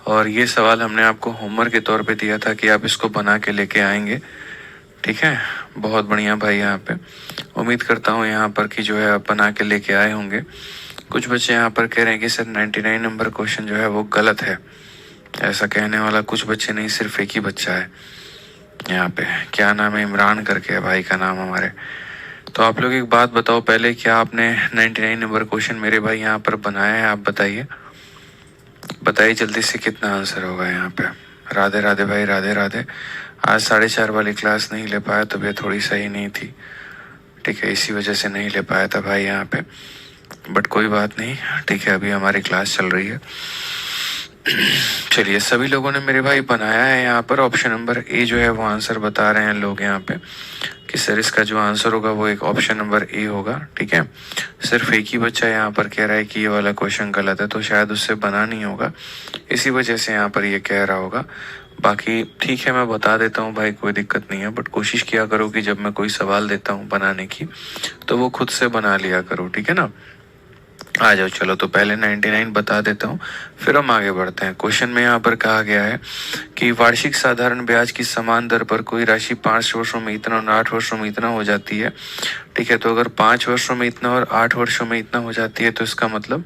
और ये सवाल हमने आपको होमवर्क के तौर पे दिया था कि आप इसको बना के लेके आएंगे। ठीक है, बहुत बढ़िया भाई। यहाँ पे उम्मीद करता हूँ यहाँ पर कि जो है आप बना के लेके आए होंगे। कुछ बच्चे यहाँ पर कह रहे हैं कि सर 99 नंबर क्वेश्चन जो है वो गलत है। ऐसा कहने वाला कुछ बच्चे नहीं, सिर्फ एक ही बच्चा है यहाँ पे। क्या नाम है? इमरान करके है भाई का नाम हमारे। तो आप लोग एक बात बताओ पहले, क्या आपने 99 नंबर क्वेश्चन मेरे भाई यहाँ पर बनाया है? आप बताइए, बताइए जल्दी से कितना आंसर होगा यहाँ पे। राधे राधे भाई, राधे राधे। आज 4:30 वाली क्लास नहीं ले पाया, तबीयत थोड़ी सही नहीं थी। ठीक है, इसी वजह से नहीं ले पाया था भाई यहाँ पे, बट कोई बात नहीं। ठीक है, अभी हमारी क्लास चल रही है। चलिए, सभी लोगों ने मेरे भाई बनाया है यहाँ पर। ऑप्शन नंबर ए जो है वो आंसर बता रहे हैं लोग यहाँ पे कि सर इसका जो आंसर होगा वो एक ऑप्शन नंबर ए होगा। ठीक है, सिर्फ एक ही बच्चा यहाँ पर कह रहा है कि ये वाला क्वेश्चन गलत है, तो शायद उससे बना नहीं होगा, इसी वजह से यहाँ पर ये कह रहा होगा। बाकी ठीक है, मैं बता देता हूँ भाई, कोई दिक्कत नहीं है, बट कोशिश किया करो कि जब मैं कोई सवाल देता हूँ बनाने की तो वो खुद से बना लिया करो। ठीक है ना? आ जाओ, चलो तो पहले 99 बता देता हूँ, फिर हम आगे बढ़ते हैं। क्वेश्चन में यहाँ पर कहा गया है कि वार्षिक साधारण ब्याज की समान दर पर कोई राशि 5 वर्षों में इतना और 8 वर्षों में इतना हो जाती है। ठीक है, तो अगर 5 वर्षों में इतना और 8 वर्षों में इतना हो जाती है तो इसका मतलब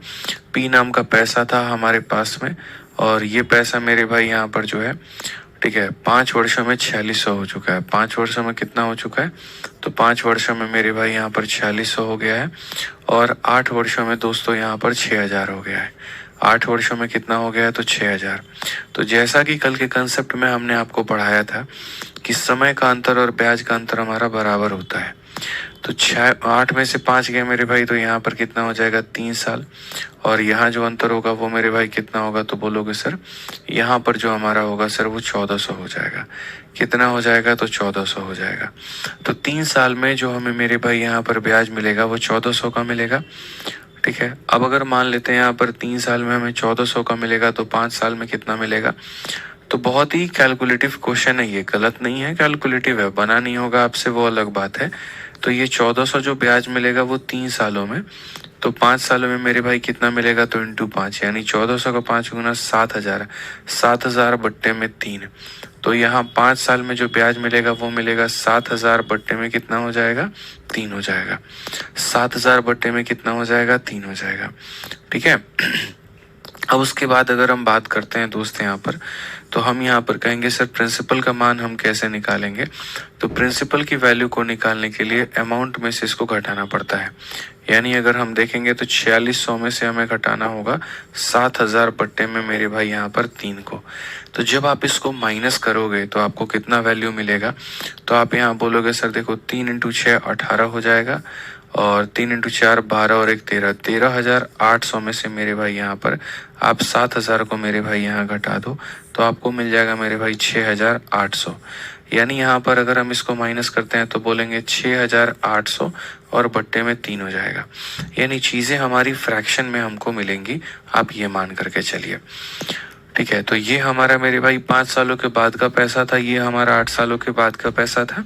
पी नाम का पैसा था हमारे पास में, और ये पैसा मेरे भाई यहाँ पर जो है, ठीक है, 5 वर्षों में 4600 हो चुका है। 5 वर्षों में कितना हो चुका है? तो 5 वर्षों में मेरे भाई यहाँ पर 4600 हो गया है, और 8 वर्षों में दोस्तों यहाँ पर 6000 हो गया है। 8 वर्षों में कितना हो गया है? तो 6000। तो जैसा कि कल के कंसेप्ट में हमने आपको पढ़ाया था कि समय का अंतर और ब्याज का अंतर हमारा बराबर होता है, तो 8 में से 5 गए मेरे भाई, तो यहाँ पर कितना हो जाएगा? 3 साल। और यहाँ जो अंतर होगा वो मेरे भाई कितना होगा? तो बोलोगे सर यहाँ पर जो हमारा होगा सर वो 1400 हो जाएगा। कितना हो जाएगा? तो 1400 हो जाएगा। तो 3 साल में जो हमें मेरे भाई यहाँ पर ब्याज मिलेगा वो 1400 का मिलेगा। ठीक है, अब अगर मान लेते हैं यहाँ पर 3 साल में हमें 1400 का मिलेगा, तो 5 साल में कितना मिलेगा? तो बहुत ही कैलकुलेटिव क्वेश्चन है ये, गलत नहीं है, कैलकुलेटिव है। बना नहीं होगा आपसे वो अलग बात है। तो ये 1400 जो ब्याज मिलेगा वो 3 सालों में, तो 5 सालों में मेरे भाई कितना मिलेगा? तो इंटू 5, यानी 1400 का 5 गुना 7000, 7000 बट्टे में 3। तो यहाँ 5 साल में जो ब्याज मिलेगा वो मिलेगा 7000 बट्टे में कितना हो जाएगा? 3 हो जाएगा। 7000 बट्टे में कितना हो जाएगा? 3 हो जाएगा। ठीक है, अब उसके बाद अगर हम बात करते हैं दोस्त यहाँ पर, तो हम यहाँ पर कहेंगे सर प्रिंसिपल का मान हम कैसे निकालेंगे? तो प्रिंसिपल की वैल्यू को निकालने के लिए अमाउंट में से इसको घटाना पड़ता है। यानी अगर हम देखेंगे तो 4600 में से हमें घटाना होगा 7000 बट्टे में मेरे भाई यहाँ पर 3 को। तो जब आप इसको माइनस करोगे तो आपको कितना वैल्यू मिलेगा? तो आप यहाँ बोलोगे सर देखो 3 इंटू 6 18 हो जाएगा, और 3 इंटू 4 12 और 1 13, 13800 में से मेरे भाई यहाँ पर आप 7000 को मेरे भाई यहाँ घटा दो, तो आपको मिल जाएगा मेरे भाई 6800। यानी यहाँ पर अगर हम इसको माइनस करते हैं तो बोलेंगे 6800 और बट्टे में 3 हो जाएगा। यानी चीज़ें हमारी फ्रैक्शन में हमको मिलेंगी, आप ये मान करके चलिए। ठीक है, तो ये हमारा मेरे भाई 5 सालों के बाद का पैसा था, ये हमारा 8 सालों के बाद का पैसा था।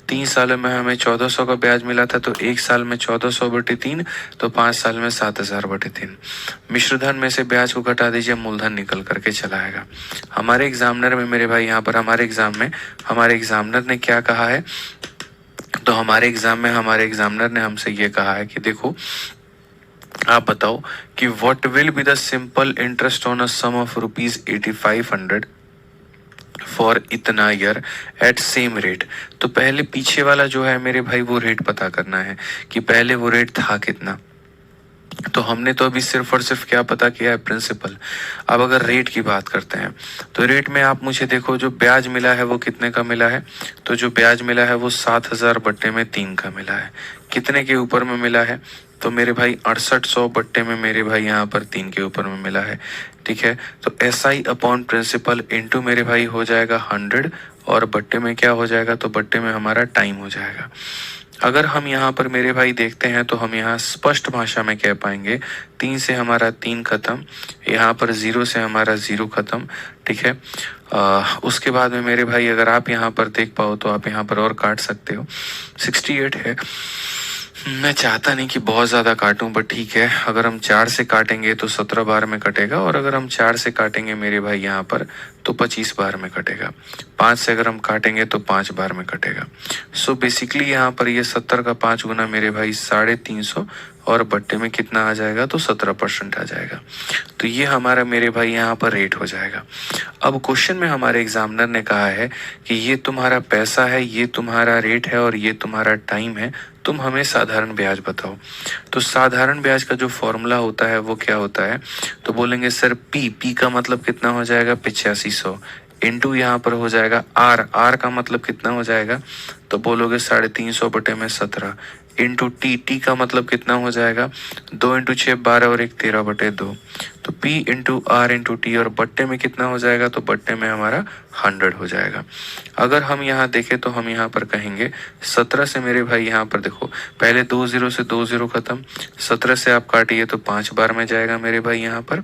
3 सालों में हमें 1400 का ब्याज मिला था, तो 1 साल में 1400 बटे 3, तो 5 साल में 7000 बटे 3। मिश्र धन में से ब्याज को घटा दीजिए, मूलधन निकल करके चला आएगा। हमारे एग्जामिनर में मेरे भाई यहाँ पर हमारे एग्जाम में हमारे एग्जामिनर ने क्या कहा है? तो हमारे एग्जाम में हमारे एग्जामिनर ने हमसे ये कहा है कि देखो आप बताओ कि what will be the simple interest on a sum of ₹8500 for इतना ईयर एट सेम रेट। तो पहले पीछे वाला जो है मेरे भाई वो रेट पता करना है कि पहले वो रेट था कितना। तो हमने तो अभी सिर्फ और सिर्फ क्या पता किया है? प्रिंसिपल। अब अगर रेट की बात करते हैं तो रेट में आप मुझे देखो जो ब्याज मिला है वो कितने का मिला है? तो जो ब्याज मिला है वो 7000 बट्टे में 3 का मिला है। कितने के ऊपर में मिला है? तो मेरे भाई 6800 बट्टे में मेरे भाई यहाँ पर 3 के ऊपर में मिला है। ठीक है, तो SI अपॉन प्रिंसिपल इंटू मेरे भाई हो जाएगा 100, और बट्टे में क्या हो जाएगा? तो बट्टे में हमारा टाइम हो जाएगा। अगर हम यहाँ पर मेरे भाई देखते हैं तो हम यहाँ स्पष्ट भाषा में कह पाएंगे 3 से हमारा 3 खत्म, यहाँ पर 0 से हमारा 0 खत्म। ठीक है, उसके बाद में मेरे भाई अगर आप यहाँ पर देख पाओ तो आप यहाँ पर और काट सकते हो। 68 है, मैं चाहता नहीं कि बहुत ज़्यादा काटूं, बट ठीक है, अगर हम 4 से काटेंगे तो 17 बार में कटेगा, और अगर हम 4 से काटेंगे मेरे भाई यहाँ पर तो 25 बार में कटेगा। 5 से अगर हम काटेंगे तो 5 बार में कटेगा। सो बेसिकली यहाँ पर ये 70 का 5 गुना मेरे भाई 350, और बट्टे में कितना आ जाएगा तो 17% आ जाएगा। तो ये हमारा मेरे भाई यहाँ पर रेट हो जाएगा। अब क्वेश्चन में हमारे एग्जामिनर ने कहा है कि ये तुम्हारा पैसा है, ये तुम्हारा रेट है, और ये तुम्हारा टाइम है, तुम हमें साधारण ब्याज बताओ। तो साधारण ब्याज का जो फॉर्मूला होता है वो क्या होता है, तो बोलेंगे सर पी का मतलब कितना हो जाएगा 8500, इंटू यहाँ पर हो जाएगा आर का मतलब कितना हो जाएगा, तो बोलोगे 350 बटे में 17, इंटू टी का मतलब कितना हो जाएगा 2 इंटू 6 12 और 1 13 बटे 2, तो P into R into T, और बट्टे में कितना हो जाएगा, तो बट्टे में हमारा 100 हो जाएगा। अगर हम यहाँ देखें तो हम यहाँ पर कहेंगे 17 से मेरे भाई यहाँ पर देखो, पहले 2 0 से 2 0 खत्म, 17 से आप काटिए तो 5 बार में जाएगा मेरे भाई यहाँ पर,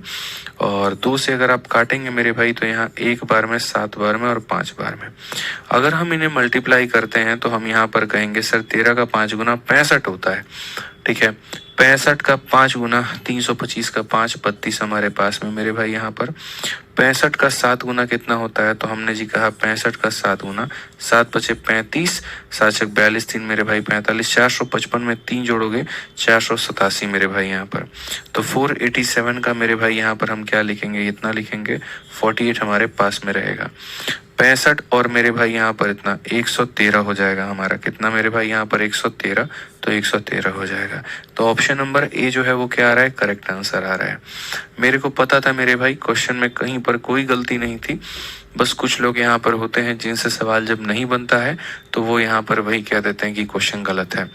और 2 से अगर आप काटेंगे मेरे भाई तो यहाँ 1 बार में, 7 बार में और 5 बार में। अगर हम इन्हें मल्टीप्लाई करते हैं तो हम यहाँ पर कहेंगे सर 13 का 5 गुना 65 होता है। ठीक है, 65 का 5 गुना 325 का 5 32 हमारे पास में मेरे भाई यहाँ पर। 65 का 7 गुना कितना होता है, तो हमने जी कहा 65 का 7 गुना, 7 बचे 35, 7 छक 42, 3 मेरे भाई 45, 455 में 3 जोड़ोगे 487 मेरे भाई यहाँ पर। तो 487 का मेरे भाई यहाँ पर हम क्या लिखेंगे, इतना लिखेंगे, 48 हमारे पास में रहेगा। 65 और मेरे भाई यहाँ पर इतना 113 हो जाएगा हमारा, कितना मेरे भाई यहाँ पर 113, तो 113 हो जाएगा। तो ऑप्शन नंबर ए जो है वो क्या आ रहा है, करेक्ट आंसर आ रहा है। मेरे को पता था मेरे भाई क्वेश्चन में कहीं पर कोई गलती नहीं थी, बस कुछ लोग यहाँ पर होते हैं जिनसे सवाल जब नहीं बनता है तो वो यहाँ पर वही कह देते हैं कि क्वेश्चन गलत है।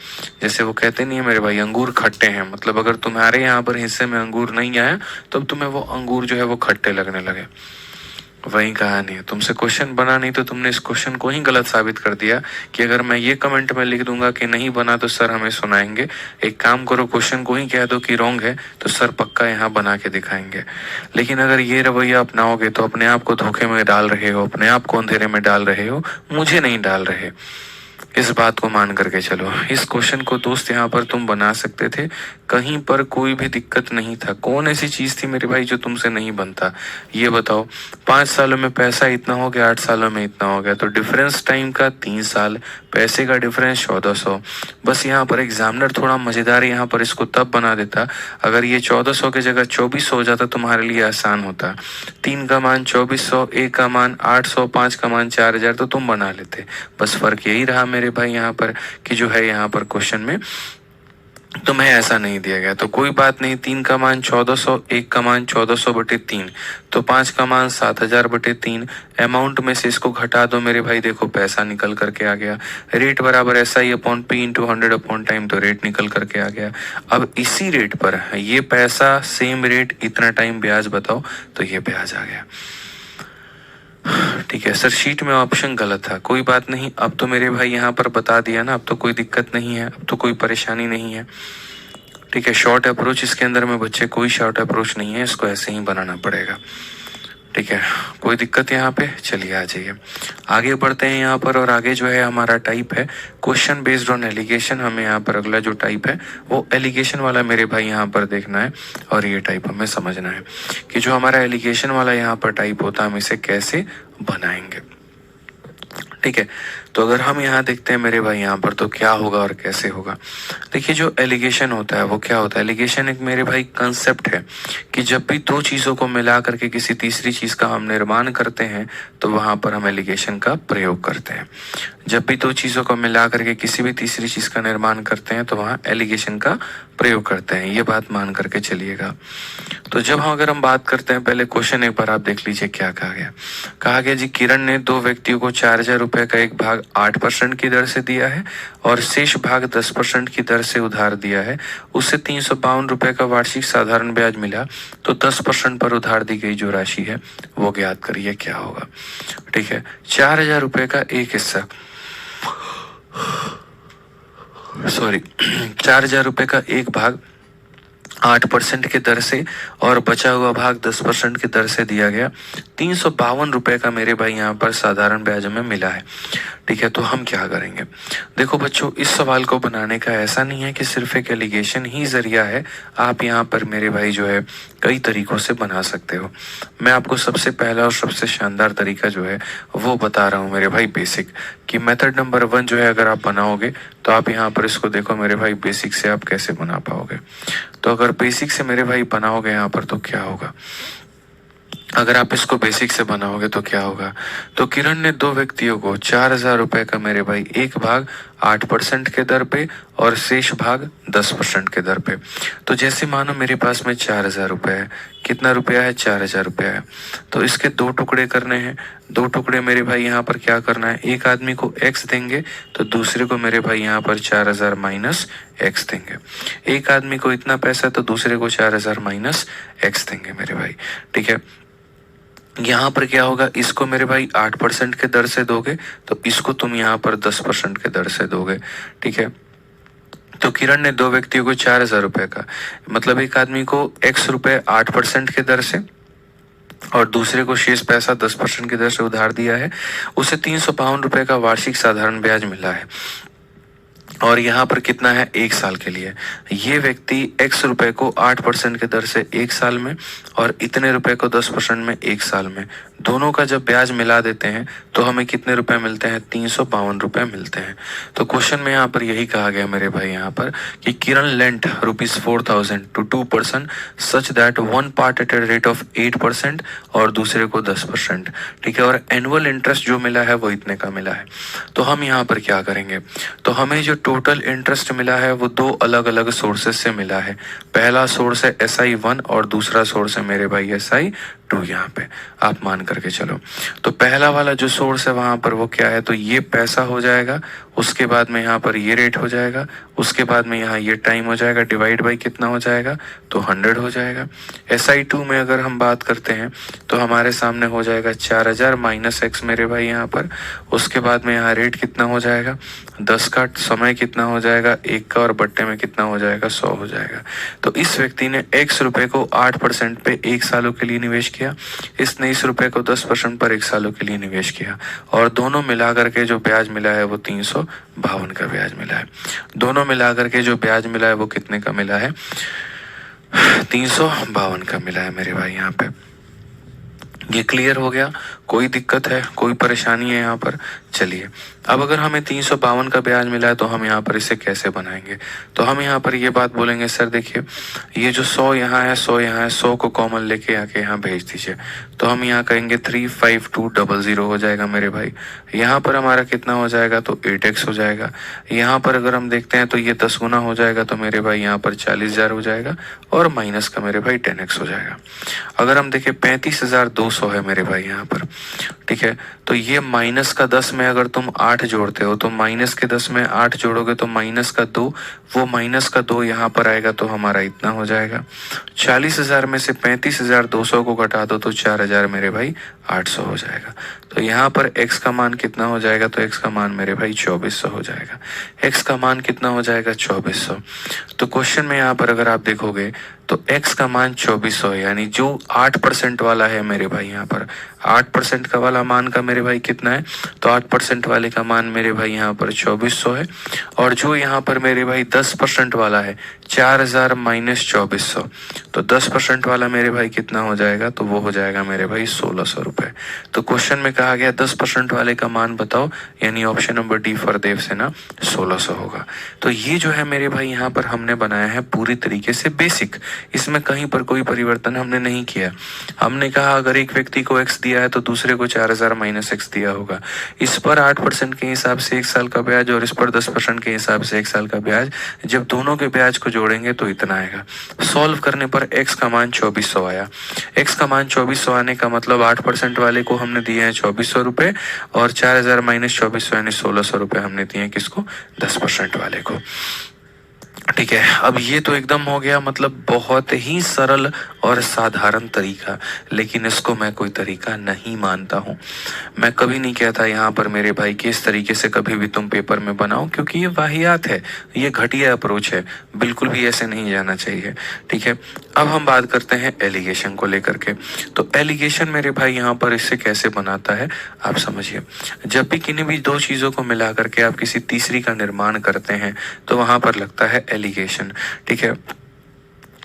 जैसे वो कहते नहीं है मेरे भाई अंगूर खट्टे हैं, मतलब अगर तुम्हारे यहाँ पर हिस्से में अंगूर नहीं आया तब तुम्हें वो अंगूर जो है वो खट्टे लगने लगे, वही कहानी है। तुमसे क्वेश्चन बना नहीं तो तुमने इस क्वेश्चन को ही गलत साबित कर दिया कि अगर मैं ये कमेंट में लिख दूंगा कि नहीं बना तो सर हमें सुनाएंगे, एक काम करो क्वेश्चन को ही कह दो कि रॉन्ग है, तो सर पक्का यहाँ बना के दिखाएंगे। लेकिन अगर ये रवैया अपनाओगे तो अपने आप को धोखे में डाल रहे हो, अपने आप को अंधेरे में डाल रहे हो, मुझे नहीं डाल रहे। इस बात को मान करके चलो। इस क्वेश्चन को दोस्त यहाँ पर तुम बना सकते थे, कहीं पर कोई भी दिक्कत नहीं था। कौन ऐसी चीज थी मेरे भाई जो तुमसे नहीं बनता, ये बताओ। 5 सालों में पैसा इतना हो गया, 8 सालों में इतना हो गया, तो डिफरेंस टाइम का 3 साल, पैसे का डिफरेंस 1400। बस यहाँ पर एग्जामिनर थोड़ा मजेदार यहाँ पर इसको तब बना देता अगर ये 1400 की जगह 2400 हो जाता, तुम्हारे लिए आसान होता। 3 का मान 2400, 1 का मान 800, 5 का मान 4000, तो तुम बना लेते। बस फर्क यही रहा मेरे भाई यहाँ पर कि जो है यहाँ पर क्वेश्चन में तुम्हें ऐसा नहीं दिया गया, तो कोई बात नहीं। 3 का मान 1400, 1 का मान 1400 बटे 3, तो 5 का मान 7000 बटे 3। अमाउंट में से इसको घटा दो मेरे भाई, देखो पैसा निकल करके आ गया। रेट बराबर ऐसा ही upon P into 100 upon time, तो रेट निकल करके आ गया। अब इसी रेट पर ये पैसा, सेम रेट, इतना टाइम ब्याज बताओ, तो ये ब्याज आ गया। ठीक है सर, शीट में ऑप्शन गलत था, कोई बात नहीं। अब तो मेरे भाई यहाँ पर बता दिया ना, अब तो कोई दिक्कत नहीं है, अब तो कोई परेशानी नहीं है। ठीक है, शॉर्ट अप्रोच इसके अंदर में बच्चे कोई शॉर्ट अप्रोच नहीं है, इसको ऐसे ही बनाना पड़ेगा। ठीक है, कोई दिक्कत यहाँ पे, चलिए आ जाइए आगे बढ़ते हैं यहाँ पर। और आगे जो है हमारा टाइप है क्वेश्चन बेस्ड ऑन एलिगेशन। हमें यहाँ पर अगला जो टाइप है वो एलिगेशन वाला मेरे भाई यहाँ पर देखना है, और ये टाइप हमें समझना है कि जो हमारा एलिगेशन वाला यहाँ पर टाइप होता है हम इसे कैसे बनाएंगे। ठीक है, तो अगर हम यहाँ देखते हैं मेरे भाई यहाँ पर तो क्या होगा और कैसे होगा। देखिए जो एलिगेशन होता है वो क्या होता है, एलिगेशन एक मेरे भाई कंसेप्ट है कि जब भी दो चीज़ों को मिला करके किसी तीसरी चीज़ का हम निर्माण करते हैं तो वहाँ पर हम एलिगेशन का प्रयोग करते हैं। जब भी दो चीज़ों को मिला करके किसी भी तीसरी चीज़ का निर्माण करते हैं तो वहाँ एलिगेशन का प्रयोग करते हैं, ये बात मान करके चलिएगा। तो जब हम अगर हम बात करते हैं, पहले क्वेश्चन एक बार आप देख लीजिए क्या कहा गया। कहा गया जी किरण ने दो व्यक्तियों को 4000 रुपए का एक भाग 8% की दर से दिया है और शेष भाग 10% की दर से उधार दिया है। उससे 352 रुपए का वार्षिक साधारण ब्याज मिला, तो 10% पर उधार दी गई जो राशि है वो ज्ञात करिए क्या होगा। ठीक है, 4000 रुपए का एक हिस्सा, सॉरी 4000 रुपए का एक भाग 8% के दर से और बचा हुआ भाग 10% के दर से दिया गया 352 रुपए का मेरे भाई यहाँ पर साधारण ब्याज में मिला है। ठीक है, तो हम क्या करेंगे? देखो बच्चों, इस सवाल को बनाने का ऐसा नहीं है कि सिर्फ एक एलिगेशन ही जरिया है। आप यहाँ पर मेरे भाई जो है कई तरीकों से बना सकते हो। मैं आपको सबसे पहला और सबसे शानदार तरीका जो है वो बता रहा हूँ मेरे भाई, बेसिक कि मेथड नंबर 1 जो है अगर आप बनाओगे तो आप यहाँ पर इसको देखो मेरे भाई, बेसिक से आप कैसे बना पाओगे। तो अगर बेसिक से मेरे भाई बनाओगे यहाँ पर तो क्या होगा? अगर आप इसको बेसिक से बनाओगे तो क्या होगा? तो किरण ने दो व्यक्तियों को 4,000 रुपए का मेरे भाई एक भाग 8% के दर पे और शेष भाग 10% के दर पे। तो जैसे मानो मेरे पास में 4,000 रुपए है, कितना रुपया है? 4,000 रुपया है। तो इसके दो टुकड़े करने हैं। दो टुकड़े मेरे भाई यहाँ पर क्या करना है? एक आदमी को x देंगे तो दूसरे को मेरे भाई यहाँ पर 4,000 माइनस x देंगे। एक आदमी को इतना पैसा तो दूसरे को 4,000 माइनस x देंगे मेरे भाई। ठीक है, यहाँ पर क्या होगा? इसको मेरे भाई 8% के दर से दोगे तो इसको तुम यहाँ पर 10% के दर से दोगे। ठीक है, तो किरण ने दो व्यक्तियों को 4,000 रुपए का, मतलब एक आदमी को x रुपए 8% के दर से और दूसरे को शेष पैसा 10% की दर से उधार दिया है। उसे 352 रुपए का वार्षिक साधारण ब्याज मिला है और यहाँ पर कितना है? 1 साल के लिए। ये व्यक्ति x रुपए को 8% के दर से 1 साल में और इतने रुपए को 10% में 1 साल में, दोनों का जब ब्याज मिला देते हैं तो हमें कितने रुपए मिलते हैं? 352 रुपए मिलते हैं। तो क्वेश्चन में यहाँ पर यही कहा गया मेरे भाई यहाँ पर कि Kiran lent ₹4,000 to 2 person such that one part at a rate of 8% और दूसरे को 10%। ठीक है, और एनुअल इंटरेस्ट जो मिला है वो इतने का मिला है। तो हम यहाँ पर क्या करेंगे? तो हमें जो टोटल इंटरेस्ट मिला है वो दो अलग अलग सोर्सेस से मिला है। पहला सोर्स है SI1 और दूसरा सोर्स है मेरे भाई SI2। यहाँ पे आप मान करके चलो। तो पहला वाला जो सोर्स है वहां पर वो क्या है? तो ये पैसा हो जाएगा, उसके बाद में यहाँ पर ये रेट हो जाएगा, उसके बाद में यहाँ ये टाइम हो जाएगा, डिवाइड बाई कितना हो जाएगा? तो 100 हो जाएगा। SI2 में अगर हम बात करते हैं तो हमारे सामने हो जाएगा 4,000 माइनस x मेरे भाई यहाँ पर। उसके बाद में यहाँ रेट कितना हो जाएगा? 10 का। समय कितना हो जाएगा? 1 का। और बट्टे में कितना हो जाएगा? 100 हो जाएगा। तो इस व्यक्ति ने x रुपए को 8% पे 1 सालों के लिए निवेश किया, इसने इस रुपए को 10% पर 1 सालों के लिए निवेश किया और दोनों मिलाकर के जो ब्याज मिला है वो 352 का ब्याज मिला है। दोनों मिलाकर के जो ब्याज मिला है वो कितने का मिला है? 352 का मिला है मेरे भाई यहाँ पे। ये क्लियर हो गया? कोई दिक्कत है, कोई परेशानी है यहाँ पर? चलिए, अब अगर हमें 352 का ब्याज मिला है तो हम यहाँ पर इसे कैसे बनाएंगे? तो हम यहाँ पर ये बात बोलेंगे, सर देखिए ये जो 100 यहाँ है, 100 यहाँ है, 100 को कॉमन लेके आके यहाँ भेज दीजिए। तो हम यहाँ कहेंगे 35200 हो जाएगा मेरे भाई। यहाँ पर हमारा कितना हो जाएगा? तो 8x हो जाएगा। यहाँ पर अगर हम देखते हैं तो ये 10 गुना हो जाएगा तो मेरे भाई यहाँ पर 40,000 हो जाएगा और माइनस का मेरे भाई 10x हो जाएगा। अगर हम देखें 35,200 है मेरे भाई यहाँ पर। ठीक है, तो ये माइनस का 10 में अगर तुम 8 जोड़ते हो तो माइनस के 10 में 8 जोड़ोगे तो माइनस का 2, वो माइनस का 2 यहाँ पर आएगा तो हमारा इतना हो जाएगा। 40,000 में से 35,200 को घटा दो तो 4,000 मेरे भाई 800 हो जाएगा। तो यहाँ पर x का मान कितना हो जाएगा? तो x का मान मेरे भाई 2400 हो जाएगा। x का मान कितना हो जाएगा? 2400। तो क्वेश्चन में यहाँ पर अगर आप देखोगे तो x का मान 2400 है, यानी जो 8% वाला है मेरे भाई यहाँ पर 8% का वाला मान का मेरे भाई कितना है? तो 8% वाले का मान मेरे भाई यहाँ पर 2400 है और जो यहाँ पर मेरे भाई 10% वाला है 4,000 माइनस 2400, तो 10% वाला मेरे भाई कितना हो जाएगा? तो वो हो जाएगा मेरे भाई 1,600 रुपए। तो क्वेश्चन में कहा गया 10% वाले का मान बताओ, यानी ऑप्शन नंबर डी फॉर देव से ना 1,600 होगा। तो ये जो है मेरे भाई यहाँ पर हमने बनाया है पूरी तरीके से बेसिक, इसमें कहीं पर कोई परिवर्तन हमने नहीं किया। हमने कहा अगर एक व्यक्ति को x दिया है तो दूसरे को 4,000 माइनस x दिया होगा, इस पर 8% के हिसाब से 1 साल का ब्याज और इस पर 10% के हिसाब से 1 साल का ब्याज, जब दोनों के ब्याज को जोड़ेंगे तो इतना आएगा। सॉल्व करने पर x का मान 2400 आया। x का मान 2400 आने का मतलब 8% वाले को हमने दिए हैं 2400 रुपए और 4,000 माइनस 2400 यानी 1,600 रुपए हमने दिए हैं किसको? 10% वाले को। ठीक है, अब ये तो एकदम हो गया मतलब बहुत ही सरल और साधारण तरीका, लेकिन इसको मैं कोई तरीका नहीं मानता हूँ। मैं कभी नहीं कहता यहाँ पर मेरे भाई कि इस तरीके से कभी भी तुम पेपर में बनाओ, क्योंकि ये वाहियात है, ये घटिया अप्रोच है, बिल्कुल भी ऐसे नहीं जाना चाहिए। ठीक है, अब हम बात करते हैं एलिगेशन को लेकर के। तो एलिगेशन मेरे भाई यहाँ पर इससे कैसे बनाता है आप समझिए। जब भी किन्हीं भी दो चीज़ों को मिला करके आप किसी तीसरी का निर्माण करते हैं तो वहाँ पर लगता है एलिगेशन। ठीक है,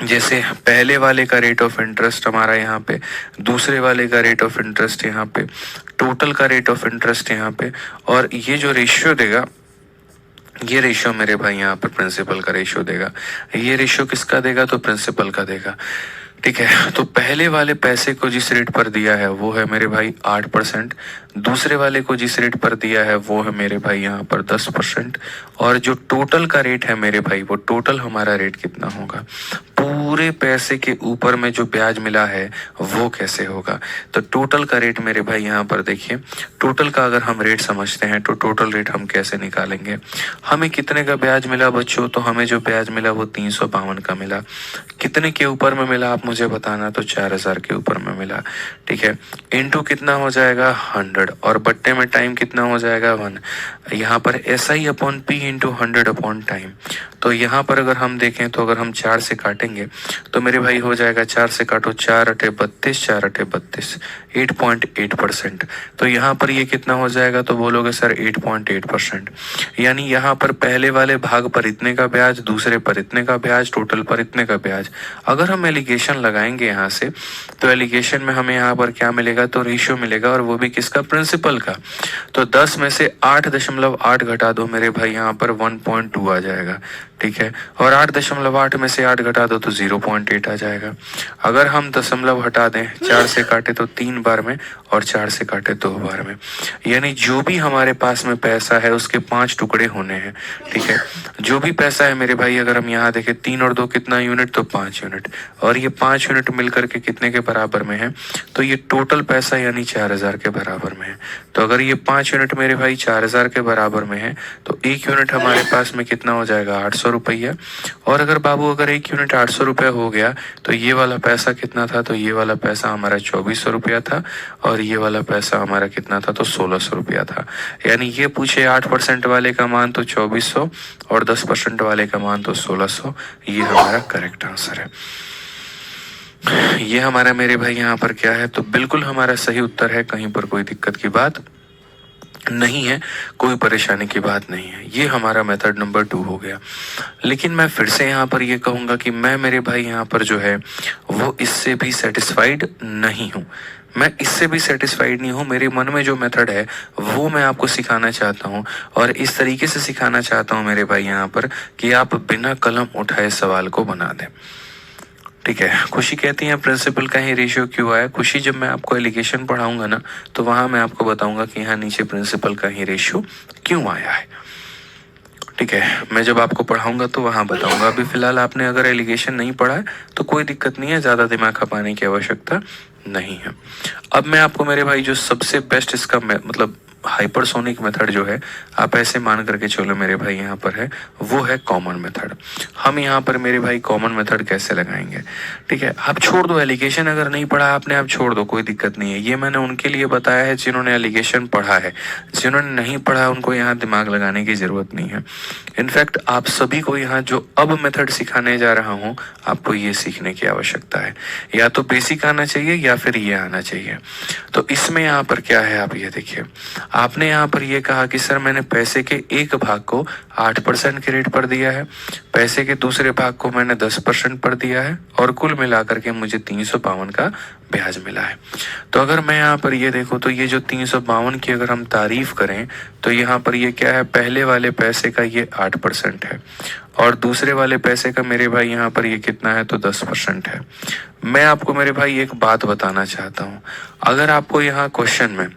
जैसे पहले वाले का रेट ऑफ इंटरेस्ट हमारा यहाँ पे, दूसरे वाले का रेट ऑफ इंटरेस्ट यहाँ पे, टोटल का रेट ऑफ इंटरेस्ट यहाँ पे, और ये जो रेशियो देगा, ये रेशियो मेरे भाई यहाँ पर प्रिंसिपल का रेशियो देगा। ये रेशियो किसका देगा? तो प्रिंसिपल का देगा। ठीक है, तो पहले वाले पैसे को जिस रेट पर दिया है वो है मेरे भाई 8%, दूसरे वाले को जिस रेट पर दिया है वो है मेरे भाई यहाँ पर 10%, और जो टोटल का रेट है मेरे भाई, वो टोटल हमारा रेट कितना होगा? पूरे पैसे के ऊपर में जो ब्याज मिला है वो कैसे होगा? तो टोटल का रेट मेरे भाई यहाँ पर देखिए, टोटल का अगर हम रेट समझते हैं तो टोटल रेट हम कैसे निकालेंगे? हमें कितने का ब्याज मिला बच्चों? तो हमें जो ब्याज मिला वो 352 का मिला। कितने के ऊपर में मिला आप मुझे बताना, तो 4000 के ऊपर में मिला। ठीक है, इनटू कितना हो जाएगा? 100, और बट्टे में टाइम कितना हो जाएगा? 1। यहाँ पर SI upon P into 100 upon time. तो यहाँ पर अगर हम देखें तो अगर हम 4 से काटेंगे तो मेरे भाई हो जाएगा, 4 से काटो, 4 अठे 32, 4 अठे 32, 8.8%। तो यहाँ पर ये कितना हो जाएगा? तो बोलोगे सर 8.8%, यानी यहाँ पर पहले वाले भाग पर इतने का ब्याज, दूसरे पर इतने का ब्याज, टोटल पर इतने का ब्याज। अगर हम एलिगेशन लगाएंगे यहाँ से तो एलिगेशन में हमें यहाँ पर क्या मिलेगा? तो रेशियो मिलेगा, और वो भी किसका? प्रिंसिपल का। तो 10 में से 8.8 घटा दो मेरे भाई, यहाँ पर 1.2 आ जाएगा। ठीक है, और 8.8 में से 8 घटा दो तो 0.8 आ जाएगा। अगर हम दशमलव हटा दें, 4 से काटे तो 3 बार में, और 4 से काटे 2 बार में, यानी जो भी हमारे पास में पैसा है उसके 5 टुकड़े होने हैं। ठीक है, जो भी पैसा है मेरे भाई, अगर हम यहाँ देखें 3 और 2 कितना यूनिट? तो 5 यूनिट, और ये 5 यूनिट मिलकर के कितने के बराबर में है? तो ये टोटल पैसा यानी 4000 के बराबर में है। तो अगर ये 5 यूनिट मेरे भाई 4000 के बराबर में है तो 1 यूनिट हमारे पास में कितना हो जाएगा? 800 रुपया। और अगर बाबू अगर 1 यूनिट 800 रुपया हो गया तो ये वाला पैसा कितना था? तो ये वाला पैसा हमारा 2400 रुपया था, और ये वाला पैसा हमारा कितना था? तो 1600 रुपया था। यानी ये पूछे 8% वाले का मान तो 2400, और 10% वाले का मान तो 1600। ये हमारा करेक्ट आंसर है। ये हमारा मेरे भाई यहाँ पर क्या है? तो बिल्कुल हमारा सही उत्तर है, कहीं पर कोई दिक्कत की बात नहीं है, कोई परेशानी की बात नहीं है। ये हमारा मेथड नंबर 2 हो गया। लेकिन मैं फिर से यहाँ पर ये कहूँगा कि मैं मेरे भाई यहाँ पर जो है वो इससे भी सेटिस्फाइड नहीं हूँ। मैं इससे भी सेटिस्फाइड नहीं हूँ। मेरे मन में जो मेथड है वो मैं आपको सिखाना चाहता हूँ, और इस तरीके से सिखाना चाहता हूँ मेरे भाई यहाँ पर कि आप बिना कलम उठाए सवाल को बना दें। ठीक है, खुशी कहती है प्रिंसिपल का ही रेशियो क्यों आया? खुशी, जब मैं आपको एलिगेशन पढ़ाऊंगा ना तो वहां मैं आपको बताऊंगा कि यहाँ नीचे प्रिंसिपल का ही रेशियो क्यों आया है। ठीक है, मैं जब आपको पढ़ाऊंगा तो वहां बताऊंगा। अभी फिलहाल आपने अगर एलिगेशन नहीं पढ़ा है तो कोई दिक्कत नहीं है, ज़्यादा दिमाग खपाने की आवश्यकता नहीं है। अब मैं आपको मेरे भाई जो सबसे बेस्ट इसका मतलब हाइपरसोनिक मेथड जो है, आप ऐसे मान करके चलो मेरे भाई यहाँ पर है, वो है कॉमन मेथड। हम यहाँ पर मेरे भाई कॉमन मेथड कैसे लगाएंगे? ठीक है, आप छोड़ दो एलिगेशन, अगर नहीं पढ़ा आपने आप छोड़ दो, कोई दिक्कत नहीं है। ये मैंने उनके लिए बताया है जिन्होंने एलिगेशन पढ़ा है। जिन्होंने नहीं पढ़ा उनको यहाँ दिमाग लगाने की जरूरत नहीं है। इनफैक्ट आप सभी को यहाँ जो अब मेथड सिखाने जा रहा हूँ, आपको ये सीखने की आवश्यकता है। या तो बेसिक आना चाहिए या फिर ये आना चाहिए। तो इसमें यहाँ पर क्या है, आप ये देखिए। आपने यहाँ पर ये कहा कि सर मैंने पैसे के एक भाग को 8% के रेट पर दिया है, पैसे के दूसरे भाग को मैंने 10% पर दिया है, और कुल मिलाकर के मुझे 352 का ब्याज मिला है। तो अगर मैं यहाँ पर ये देखूँ तो ये जो 352 की अगर हम तारीफ करें तो यहाँ पर ये क्या है? पहले वाले पैसे का ये 8% है, और दूसरे वाले पैसे का मेरे भाई यहाँ पर ये कितना है? तो 10% है। मैं आपको मेरे भाई एक बात बताना चाहता हूँ, अगर आपको यहाँ क्वेश्चन में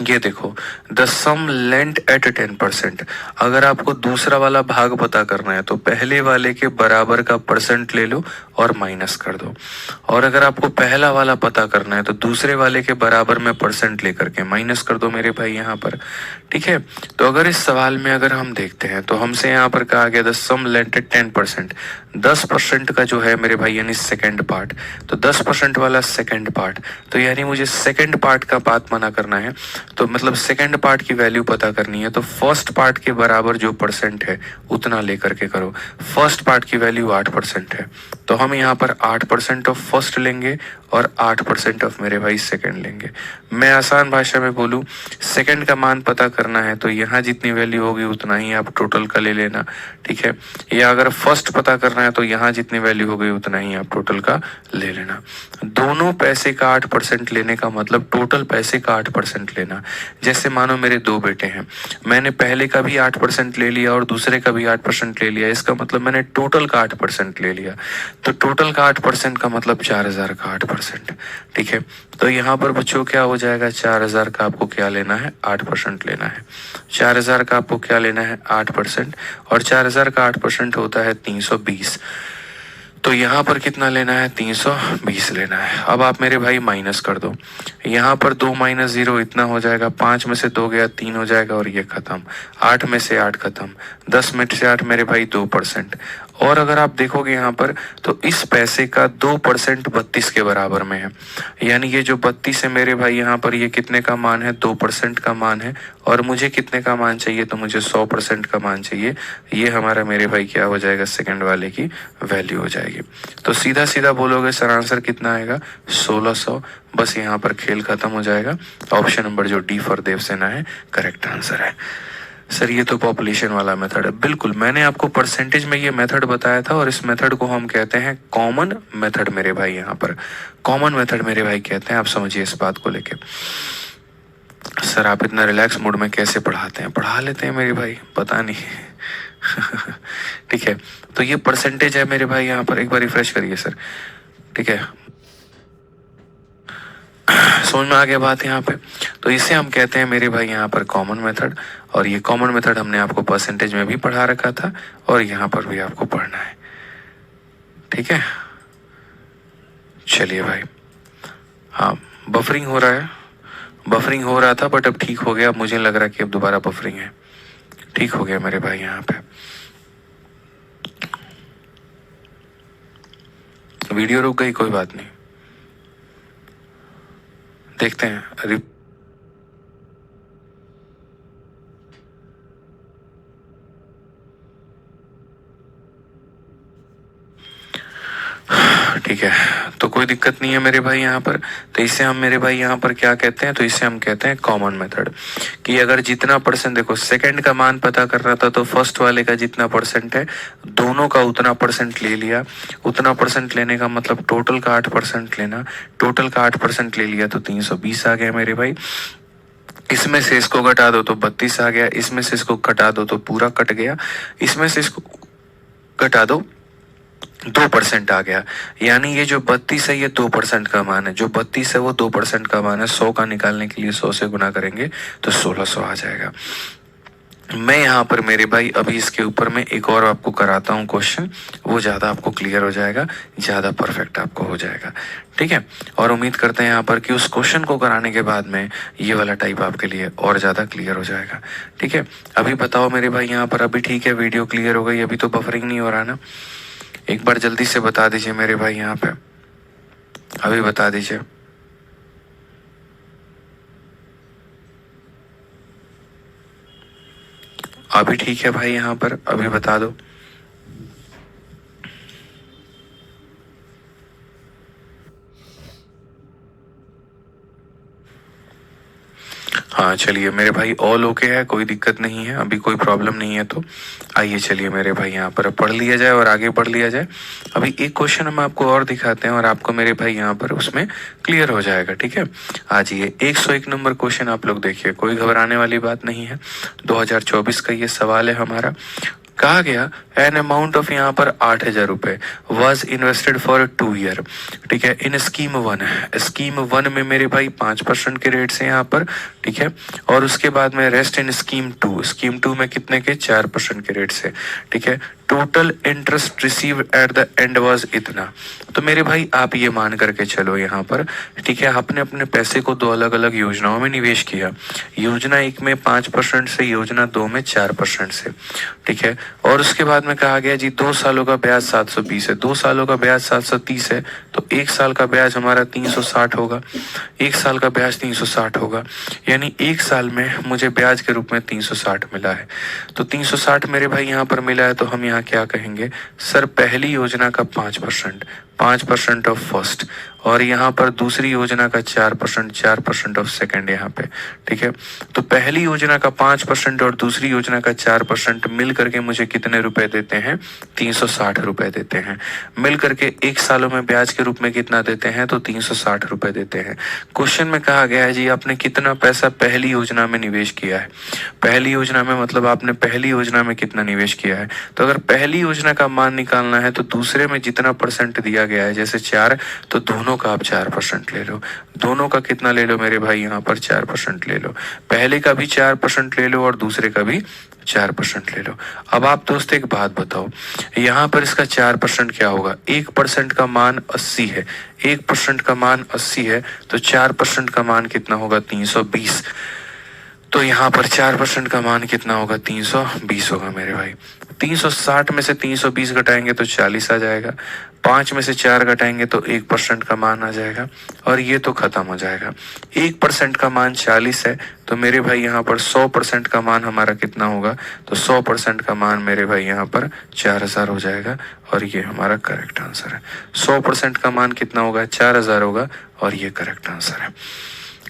ये देखो, द सम लेंट एट 10%। अगर आपको दूसरा वाला भाग पता करना है तो पहले वाले के बराबर का परसेंट ले लो और माइनस कर दो, और अगर आपको पहला वाला पता करना है तो दूसरे वाले के बराबर में परसेंट लेकर के माइनस कर दो मेरे भाई यहाँ पर। ठीक है, तो अगर इस सवाल में अगर हम देखते हैं तो हमसे यहाँ पर कहा गया द सम लेंट एट 10%, 10% का जो है मेरे भाई यानी सेकेंड पार्ट, तो 10% वाला सेकेंड पार्ट, तो यानी मुझे सेकेंड पार्ट का बात मना करना है, तो मतलब सेकेंड पार्ट की वैल्यू पता करनी है, तो फर्स्ट पार्ट के बराबर जो परसेंट है उतना लेकर के करो। फर्स्ट पार्ट की वैल्यू 8% है, तो हम यहाँ पर 8% ऑफ फर्स्ट लेंगे और 8% ऑफ मेरे भाई सेकंड लेंगे। मैं आसान भाषा में बोलूँ, सेकंड का मान पता करना है तो यहाँ जितनी वैल्यू होगी उतना ही आप टोटल का ले लेना। ठीक है, या अगर फर्स्ट पता करना है तो यहाँ जितनी वैल्यू होगी उतना ही आप टोटल का ले लेना। दोनों पैसे का 8% लेने का मतलब टोटल पैसे का 8% लेना। जैसे मानो मेरे दो बेटे हैं, मैंने पहले का भी 8% ले लिया और दूसरे का भी 8% ले लिया, इसका मतलब मैंने टोटल का 8% ले लिया, तो टोटल का 8% का मतलब 4000 का 8%। ठीक है, तो यहाँ पर बच्चों क्या हो जाएगा, 4000 का आपको क्या लेना है, 8% लेना है। 4000 का आपको क्या लेना है, 8%, और 4000 का 8% होता है 320, तो यहाँ पर कितना लेना है, 320 लेना है। अब आप मेरे भाई माइनस कर दो, यहाँ पर 2 माइनस 0 इतना हो जाएगा, 5 में से 2 गया 3 हो जाएगा और ये खत्म, 8 में से 8 खत्म, 10 में से 8 मेरे भाई 2%। और अगर आप देखोगे यहाँ पर तो इस पैसे का 2% 32 के बराबर में है, यानी ये जो 32 है मेरे भाई यहाँ पर ये कितने का मान है, 2% का मान है, और मुझे कितने का मान चाहिए, तो मुझे 100% का मान चाहिए। ये हमारा मेरे भाई क्या हो जाएगा, सेकंड वाले की वैल्यू हो जाएगी। तो सीधा सीधा बोलोगे सर आंसर कितना आएगा, 1600। बस यहाँ पर खेल खत्म हो जाएगा। ऑप्शन नंबर जो डी फॉर देवसेना है करेक्ट आंसर है। सर ये तो पॉपुलेशन वाला मेथड है, बिल्कुल मैंने आपको परसेंटेज में ये मेथड बताया था, और इस मेथड को हम कहते हैं कॉमन मेथड मेरे भाई, यहाँ पर कॉमन मेथड मेरे भाई कहते हैं। आप समझिए इस बात को लेके। सर आप इतना रिलैक्स मूड में कैसे पढ़ाते हैं, पढ़ा लेते हैं मेरे भाई, पता नहीं। ठीक है, तो ये परसेंटेज है मेरे भाई यहाँ पर, एक बार रिफ्रेश करिए सर। ठीक है, समझ में आ गया बात यहाँ पे। तो इसे हम कहते हैं मेरे भाई यहाँ पर कॉमन मेथड, और ये कॉमन मेथड हमने आपको परसेंटेज में भी पढ़ा रखा था और यहाँ पर भी आपको पढ़ना है। ठीक है, चलिए भाई। हाँ, बफरिंग हो रहा है, बफरिंग हो रहा था बट अब ठीक हो गया। अब मुझे लग रहा है कि अब दोबारा बफरिंग है, ठीक हो गया मेरे भाई यहाँ पे। वीडियो रुक गई, कोई बात नहीं, देखते हैं। ठीक है, तो कोई दिक्कत नहीं है मेरे भाई यहाँ पर। तो इसे हम मेरे भाई यहाँ पर क्या कहते हैं, तो इसे हम कहते हैं कॉमन मेथड। कि अगर जितना परसेंट, देखो सेकंड का मान पता कर रहा था तो फर्स्ट वाले का जितना परसेंट है दोनों का उतना परसेंट ले लिया। उतना परसेंट लेने का मतलब टोटल का 8% लेना, टोटल का 8% ले लिया तो 320 आ गया मेरे भाई। इसमें से इसको घटा दो तो 32 आ गया, इसमें से इसको घटा दो तो पूरा कट गया, इसमें से इसको घटा दो 2% आ गया। यानी ये जो 32 है ये 2% का मान है, जो 32 है वो 2% का मान है। 100 का निकालने के लिए 100 से गुना करेंगे तो 1600 आ जाएगा। मैं यहाँ पर मेरे भाई अभी इसके ऊपर में एक और आपको कराता हूँ क्वेश्चन, वो ज़्यादा आपको क्लियर हो जाएगा, ज़्यादा परफेक्ट आपको हो जाएगा। ठीक है, और उम्मीद करते हैं यहाँ पर कि उस क्वेश्चन को कराने के बाद में ये वाला टाइप आपके लिए और ज़्यादा क्लियर हो जाएगा। ठीक है, अभी बताओ मेरे भाई यहाँ पर, अभी ठीक है, वीडियो क्लियर हो गई, अभी तो बफरिंग नहीं हो रहा ना। एक बार जल्दी से बता दीजिए मेरे भाई यहाँ पे, अभी बता दीजिए। अभी ठीक है भाई यहाँ पर, अभी बता दो। हाँ चलिए मेरे भाई, ऑल ओके है, कोई दिक्कत नहीं है, अभी कोई प्रॉब्लम नहीं है। तो आइए चलिए मेरे भाई यहाँ पर पढ़ लिया जाए और आगे पढ़ लिया जाए। अभी एक क्वेश्चन हम आपको और दिखाते हैं और आपको मेरे भाई यहाँ पर उसमें क्लियर हो जाएगा। ठीक है, आज ये 101 नंबर क्वेश्चन आप लोग देखिए, कोई घबराने वाली बात नहीं है। 2024 का ये सवाल है हमारा। कहा गया एन अमाउंट ऑफ यहाँ पर 8,000 रुपए वॉज इन्वेस्टेड फॉर 2 ईयर, ठीक है, इन स्कीम 1 है। स्कीम 1 में मेरे भाई 5% के रेट से यहाँ पर, ठीक है, और उसके बाद में रेस्ट इन स्कीम 2, स्कीम 2 में कितने के 4% के रेट से, ठीक है। Total interest receive at the end was इतना। तो मेरे भाई आप ये मान करके चलो यहाँ पर, ठीक है, आपने अपने पैसे को 2 अलग अलग योजनाओं में निवेश किया। योजना 1 में 5% से, योजना 2 में 4% से, ठीक है। और उसके बाद में कहा गया जी 2 सालों का ब्याज 720 है, 2 सालों का ब्याज 730 है, तो 1 साल का ब्याज हमारा 360 होगा, 1 साल का ब्याज 360 होगा, यानी 1 साल में मुझे ब्याज के रूप में 360 मिला है। तो 360 मेरे भाई यहाँ पर मिला है, तो हम यहाँ क्या कहेंगे सर, पहली योजना का 5% ऑफ फर्स्ट, और यहाँ पर दूसरी योजना का 4% ऑफ सेकंड यहाँ पे, ठीक है। तो पहली योजना का 5% और दूसरी योजना का 4% मिल करके मुझे कितने रुपए देते हैं, 360 रुपए देते हैं। मिल करके 1 सालों में ब्याज के रूप में कितना देते हैं, तो 360 रुपए देते हैं। क्वेश्चन में कहा गया है जी आपने कितना पैसा पहली योजना में निवेश किया है। पहली योजना में मतलब आपने पहली योजना में कितना निवेश किया है। तो अगर पहली योजना का मान निकालना है तो दूसरे में जितना परसेंट दिया गया है, जैसे 4, तो दोनों का आप 4% ले लो। दोनों का कितना ले लो मेरे भाई, यहाँ पर 4% ले लो। पहले का भी 4% ले लो और दूसरे का भी 4% ले लो। अब आप दोस्त एक बात बताओ, यहाँ पर इसका 4% क्या होगा, 1% का मान 80 है, 1% का मान 80 है, तो 4% का मान कितना होगा, 320। तो यहाँ पर 4% का मान कितना होगा, 320 होगा मेरे भाई। 360 में से 320 घटाएंगे तो 40 आ जाएगा, 5 में से 4 घटाएंगे तो 1% का मान आ जाएगा, और ये तो खत्म हो जाएगा। 1% का मान 40 है, तो मेरे भाई यहाँ पर 100% का मान हमारा कितना होगा, तो 100% का मान मेरे भाई यहाँ पर 4000 हो जाएगा, और ये हमारा करेक्ट आंसर है। 100% का मान कितना होगा, 4000 होगा, और ये करेक्ट आंसर है।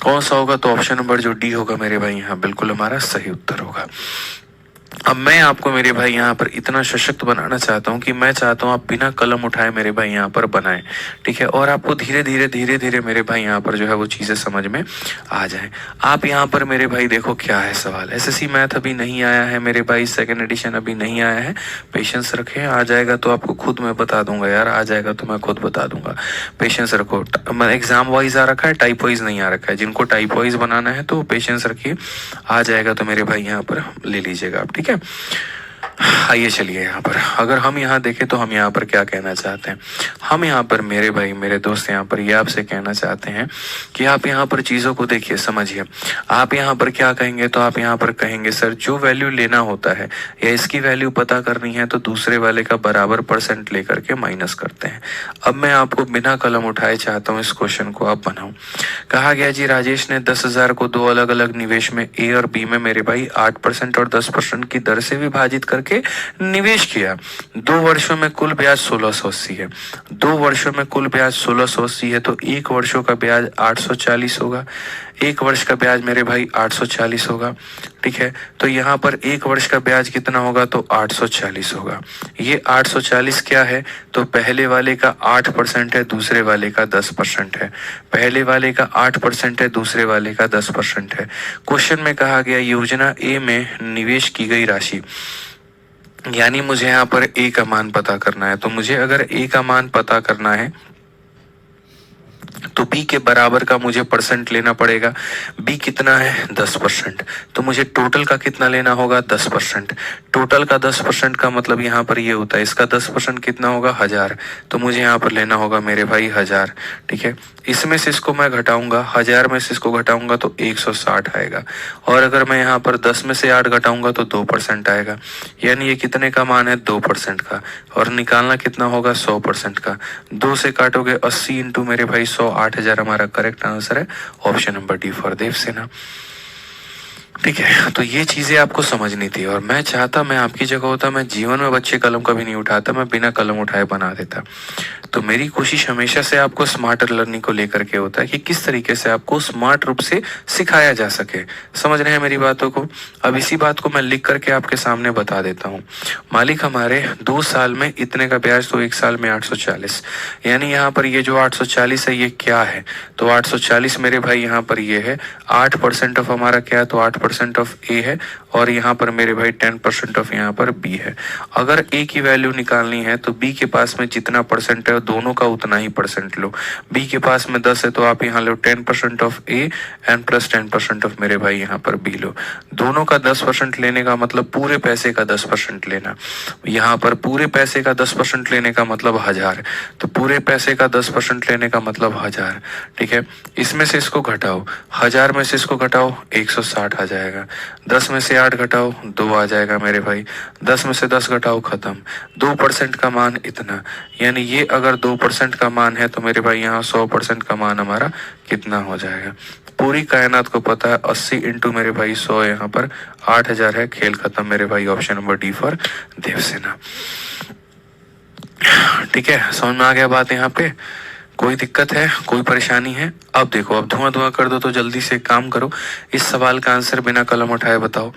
कौन सा होगा, तो ऑप्शन नंबर जो डी होगा मेरे भाई यहाँ बिल्कुल हमारा सही उत्तर होगा। अब मैं आपको मेरे भाई यहाँ पर इतना सशक्त बनाना चाहता हूँ कि मैं चाहता हूँ आप बिना कलम उठाए मेरे भाई यहाँ पर बनाएं, ठीक है, और आपको धीरे धीरे मेरे भाई यहाँ पर जो है वो चीज़ें समझ में आ जाएं। आप यहाँ पर मेरे भाई देखो क्या है सवाल, एसएससी मैथ अभी नहीं आया है मेरे भाई, सेकेंड एडिशन अभी नहीं आया है, पेशेंस रखें, आ जाएगा तो आपको खुद मैं बता दूंगा यार, आ जाएगा तो मैं खुद बता दूंगा, पेशेंस रखो। एग्जाम वाइज आ रखा है, टाइप वाइज नहीं आ रखा है, जिनको टाइप वाइज बनाना है तो पेशेंस रखिए, आ जाएगा तो मेरे भाई यहाँ पर ले लीजिएगा आप, ठीक है। आइए चलिए यहाँ पर अगर हम यहाँ देखें तो हम यहाँ पर क्या कहना चाहते हैं, हम यहाँ पर मेरे भाई मेरे दोस्त यहाँ पर ये आपसे कहना चाहते हैं कि आप यहाँ पर चीज़ों को देखिए, समझिए। आप यहाँ पर क्या कहेंगे, तो आप यहाँ पर कहेंगे सर जो वैल्यू लेना होता है या इसकी वैल्यू पता करनी है तो दूसरे वाले का बराबर % लेकर के माइनस करते हैं। अब मैं आपको बिना कलम उठाए चाहता हूँ इस क्वेश्चन को आप बनाओ। कहा गया जी राजेश ने 10,000 को 2 अलग अलग निवेश में ए और बी में मेरे भाई 8% और 10% की दर से विभाजित करके निवेश किया। 2 वर्षों में कुल ब्याज 1680 है, 2 वर्षों में कुल ब्याज 1680 है, तो 1 वर्षों का ब्याज 840 होगा, 1 वर्ष का ब्याज मेरे भाई 840 होगा, ठीक है। तो यहाँ पर 1 वर्ष का ब्याज कितना होगा, तो 840 होगा। ये 840 क्या है, तो पहले वाले का 8% है, दूसरे वाले का 10% है, पहले वाले का 8% है, दूसरे वाले का 10% है। क्वेश्चन में कहा गया योजना ए में निवेश की गई राशि, यानी मुझे यहाँ पर ए का मान पता करना है। तो मुझे अगर ए का मान पता करना है तो बी के बराबर का मुझे % लेना पड़ेगा। बी कितना है, 10%, तो मुझे टोटल का कितना लेना होगा, 10%। टोटल का 10% का मतलब यहाँ पर ये होता है, इसका 10% कितना होगा, 1000, तो मुझे यहाँ पर लेना होगा मेरे भाई 1000, ठीक है। इसमें से इसको मैं घटाऊंगा, 1000 में से इसको घटाऊंगा तो 160 आएगा, और अगर मैं यहाँ पर 10 में से 8 घटाऊंगा तो 2% आएगा, यानी ये कितने का मान है, 2% का, और निकालना कितना होगा, 100% का। 2 से काटोगे 80 इंटू मेरे भाई 100, 8000 हमारा करेक्ट आंसर है, option number D for Devsena, ठीक है। तो ये चीजें आपको समझनी थी, और मैं चाहता, मैं आपकी जगह होता, मैं जीवन में बच्चे कलम कभी नहीं उठाता, मैं बिना कलम उठाए बना देता। तो मेरी कोशिश हमेशा से आपको स्मार्टर लर्निंग को लेकर के होता है कि किस तरीके से आपको स्मार्ट रूप से सिखाया जा सके। समझ रहे हैं मेरी बातों को। अब इसी बात को मैं लिख करके आपके सामने बता देता हूँ। मालिक हमारे 2 साल में इतने का ब्याज, तो 1 साल में 840, यानी यहाँ पर ये जो 840 है ये क्या है, तो 840 मेरे भाई यहाँ पर ये है 8% ऑफ हमारा क्या है, तो 8% 10% ऑफ ए है और यहाँ पर मेरे भाई 10% ऑफ यहाँ पर बी है। अगर ए की वैल्यू निकालनी है तो बी के पास में जितना परसेंट है दोनों का उतना ही परसेंट लो। बी के पास में 10 है तो आप यहाँ लो 10% of A and plus 10% of मेरे भाई यहाँ पर बी लो। दोनों का 10% लेने का मतलब पूरे पैसे का 10% लेना। यहाँ पर पूरे पैसे का 10% लेने का मतलब 1000, तो पूरे पैसे का 10% लेने का मतलब 1000। ठीक है, इसमें से इसको घटाओ, 1000 में से इसको घटाओ 160 आ जाएगा। 10 में से 8 घटाओ 2 आ जाएगा मेरे भाई। 10 में से 10 घटाओ खत्म। 2% का मान इतना, यानी ये अगर 2% का मान है तो मेरे भाई यहाँ 100% का मान हमारा कितना हो जाएगा। पूरी कायनात को पता है 80 इंटू मेरे भाई 100 यहाँ पर 8000 है। खेल खत्म मेरे भाई। Option number D for Devsena. ठीक है, समझ में आ गया बात यहाँ पे? कोई दिक्कत है, कोई परेशानी है? अब देखो, अब धुआं धुआं कर दो तो जल्दी से काम करो। इस सवाल का आंसर बिना कलम उठाए बताओ।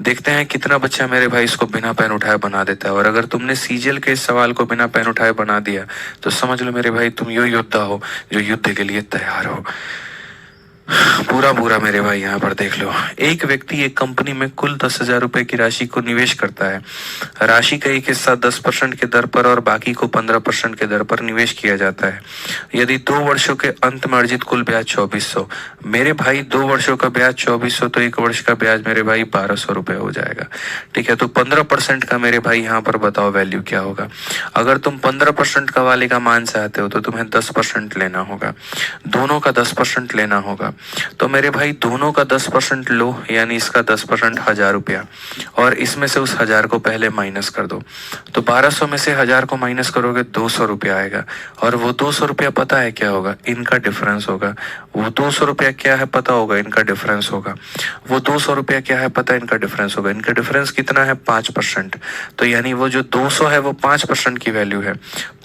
देखते हैं कितना बच्चा मेरे भाई इसको बिना पेन उठाए बना देता है। और अगर तुमने सीजीएल के इस सवाल को बिना पेन उठाए बना दिया तो समझ लो मेरे भाई तुम यो योद्धा हो जो युद्ध के लिए तैयार हो। पूरा पूरा मेरे भाई यहाँ पर देख लो। एक व्यक्ति एक कंपनी में कुल 10,000 रुपए की राशि को निवेश करता है। राशि का एक हिस्सा 10% के दर पर और बाकी को 15% के दर पर निवेश किया जाता है। यदि 2 वर्षों के अंत में अर्जित कुल ब्याज 2400। मेरे भाई 2 वर्षों का ब्याज 2400 तो 1 वर्ष का ब्याज मेरे भाई 1200 रुपए हो जाएगा। ठीक है, तो 15% का मेरे भाई यहाँ पर बताओ वैल्यू क्या होगा। अगर तुम 15% का वाले का मान चाहते हो तो तुम्हें 10% लेना होगा, दोनों का 10% लेना होगा। तो मेरे भाई दोनों का 10% लो, यानी इसका 10% 1000 रुपया, और इसमें से उस 1000 को पहले माइनस कर दो। तो 1200 में से 1000 को माइनस करोगे 200 रुपया आएगा। और वो 200 रुपया पता है क्या होगा? इनका डिफरेंस होगा। वो 200 रुपया क्या है पता होगा? इनका डिफरेंस होगा। वो 200 रुपया क्या है पता है? इनका डिफरेंस होगा। इनका डिफरेंस कितना है? 5%। तो यानी वो जो 200 है वो 5% की वैल्यू है।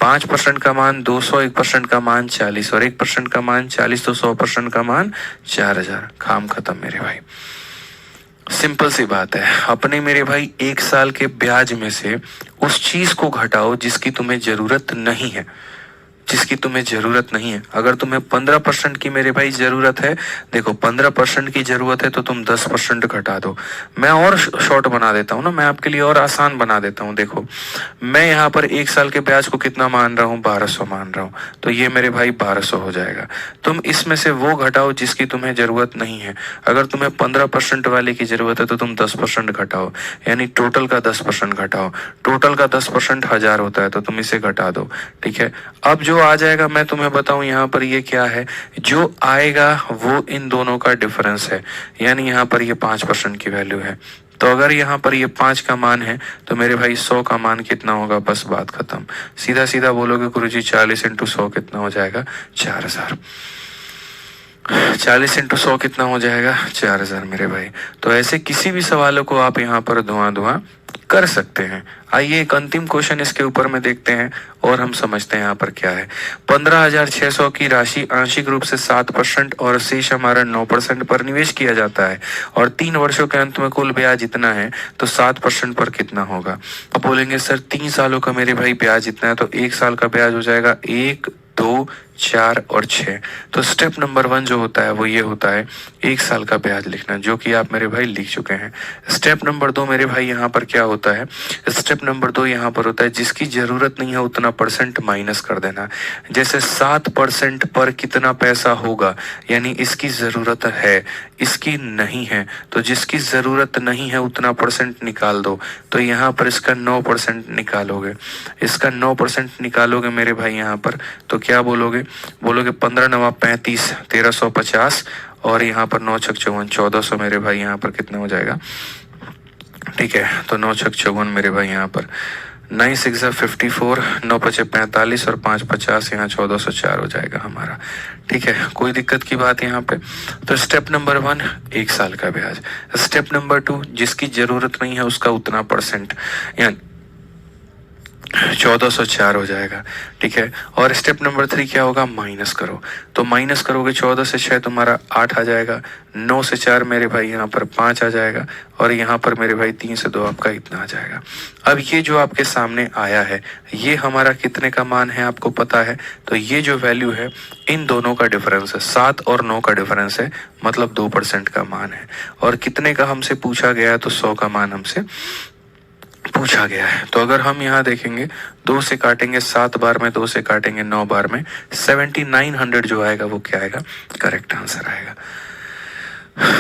5% का मान 200, 1% का मान 40 और 1% का मान 40, तो 100% का मान 4000। काम खत्म मेरे भाई। सिंपल सी बात है। अपने मेरे भाई 1 साल के ब्याज में से उस चीज को घटाओ जिसकी तुम्हें जरूरत नहीं है, जिसकी तुम्हें जरूरत नहीं है। अगर तुम्हें 15% की मेरे भाई जरूरत है, देखो 15% की जरूरत है तो तुम 10% घटा दो। मैं और शॉर्ट बना देता हूँ ना, मैं आपके लिए और आसान बना देता हूँ। देखो मैं यहाँ पर 1 साल के ब्याज को कितना मान रहा हूँ? 1200 मान रहा हूँ, तो ये मेरे भाई 1200 हो जाएगा। तुम इसमें से वो घटाओ जिसकी तुम्हें जरूरत नहीं है। अगर तुम्हें 15% वाले की जरूरत है तो तुम 10% घटाओ, यानी टोटल का 10% घटाओ। टोटल का 10% 1000 होता है, तो तुम इसे घटा दो। ठीक है, अब जो आ जाएगा मैं तुम्हें बताऊं यहाँ पर ये क्या है। जो आएगा वो इन दोनों का डिफरेंस है, यानी यहाँ पर ये 5% की वैल्यू है। तो अगर यहाँ पर ये 5 का मान है तो मेरे भाई 100 का मान कितना होगा? बस बात खत्म। सीधा सीधा बोलोगे गुरुजी 40 इंटू 100 कितना हो जाएगा? 4000। 40 इंटू 100 कितना हो जाएगा? 4000 मेरे भाई। तो ऐसे किसी भी सवालों को आप यहाँ पर धुआं धुआं कर सकते हैं। आइए एक अंतिम क्वेश्चन इसके ऊपर में देखते हैं और हम समझते हैं यहाँ पर क्या है। 15,600 की राशि आंशिक रूप से 7% और शेष हमारा 9% पर निवेश किया जाता है और 3 वर्षों के अंत में कुल ब्याज इतना है, तो 7% पर कितना होगा? अब बोलेंगे सर 3 सालों का मेरे भाई ब्याज इतना है, तो 1 साल का ब्याज हो जाएगा 1, 2, 4 और 6। तो स्टेप नंबर 1 जो होता है वो ये होता है 1 साल का ब्याज लिखना, जो कि आप मेरे भाई लिख चुके हैं। स्टेप नंबर 2 मेरे भाई यहाँ पर क्या होता है? स्टेप नंबर 2 यहाँ पर होता है जिसकी जरूरत नहीं है उतना परसेंट माइनस कर देना। जैसे 7% पर कितना पैसा होगा, यानी इसकी जरूरत है, इसकी नहीं है, तो जिसकी जरूरत नहीं है उतना परसेंट निकाल दो। तो यहाँ पर इसका 9% निकालोगे, इसका 9% निकालोगे मेरे भाई यहाँ पर, तो क्या बोलोगे? बोलोगे 15 9 35 1350 और यहाँ पर 9 6 54 1400 मेरे भाई यहाँ पर कितना हो जाएगा? ठीक है, तो 9 6 54 मेरे भाई यहाँ पर 9 6 54, 9 5 45 और 5 50 यहाँ 1404 हो जाएगा हमारा। ठीक है, कोई दिक्कत की बात यहाँ पे? तो स्टेप नंबर 1 1 साल का ब्याज। स्टेप नंबर 2 जिसकी जरूरत नहीं है उसका उतना परसेंट, यानी 1404 हो जाएगा। ठीक है, और स्टेप नंबर 3 क्या होगा, माइनस करो। तो माइनस करोगे 14 से 6 तुम्हारा 8 आ जाएगा, 9 से 4 मेरे भाई यहाँ पर 5 आ जाएगा, और यहाँ पर मेरे भाई 3 से 2 आपका इतना आ जाएगा। अब ये जो आपके सामने आया है ये हमारा कितने का मान है आपको पता है, तो ये जो वैल्यू है इन दोनों का डिफरेंस है, 7 और 9 का डिफरेंस है, मतलब 2% का मान है। और कितने का हमसे पूछा गया है, तो 100 का मान हमसे पूछा गया है। तो अगर हम यहाँ देखेंगे 2 से काटेंगे 7 बार में, 2 से काटेंगे 9 बार में, 7900 जो आएगा वो क्या आएगा, करेक्ट आंसर आएगा।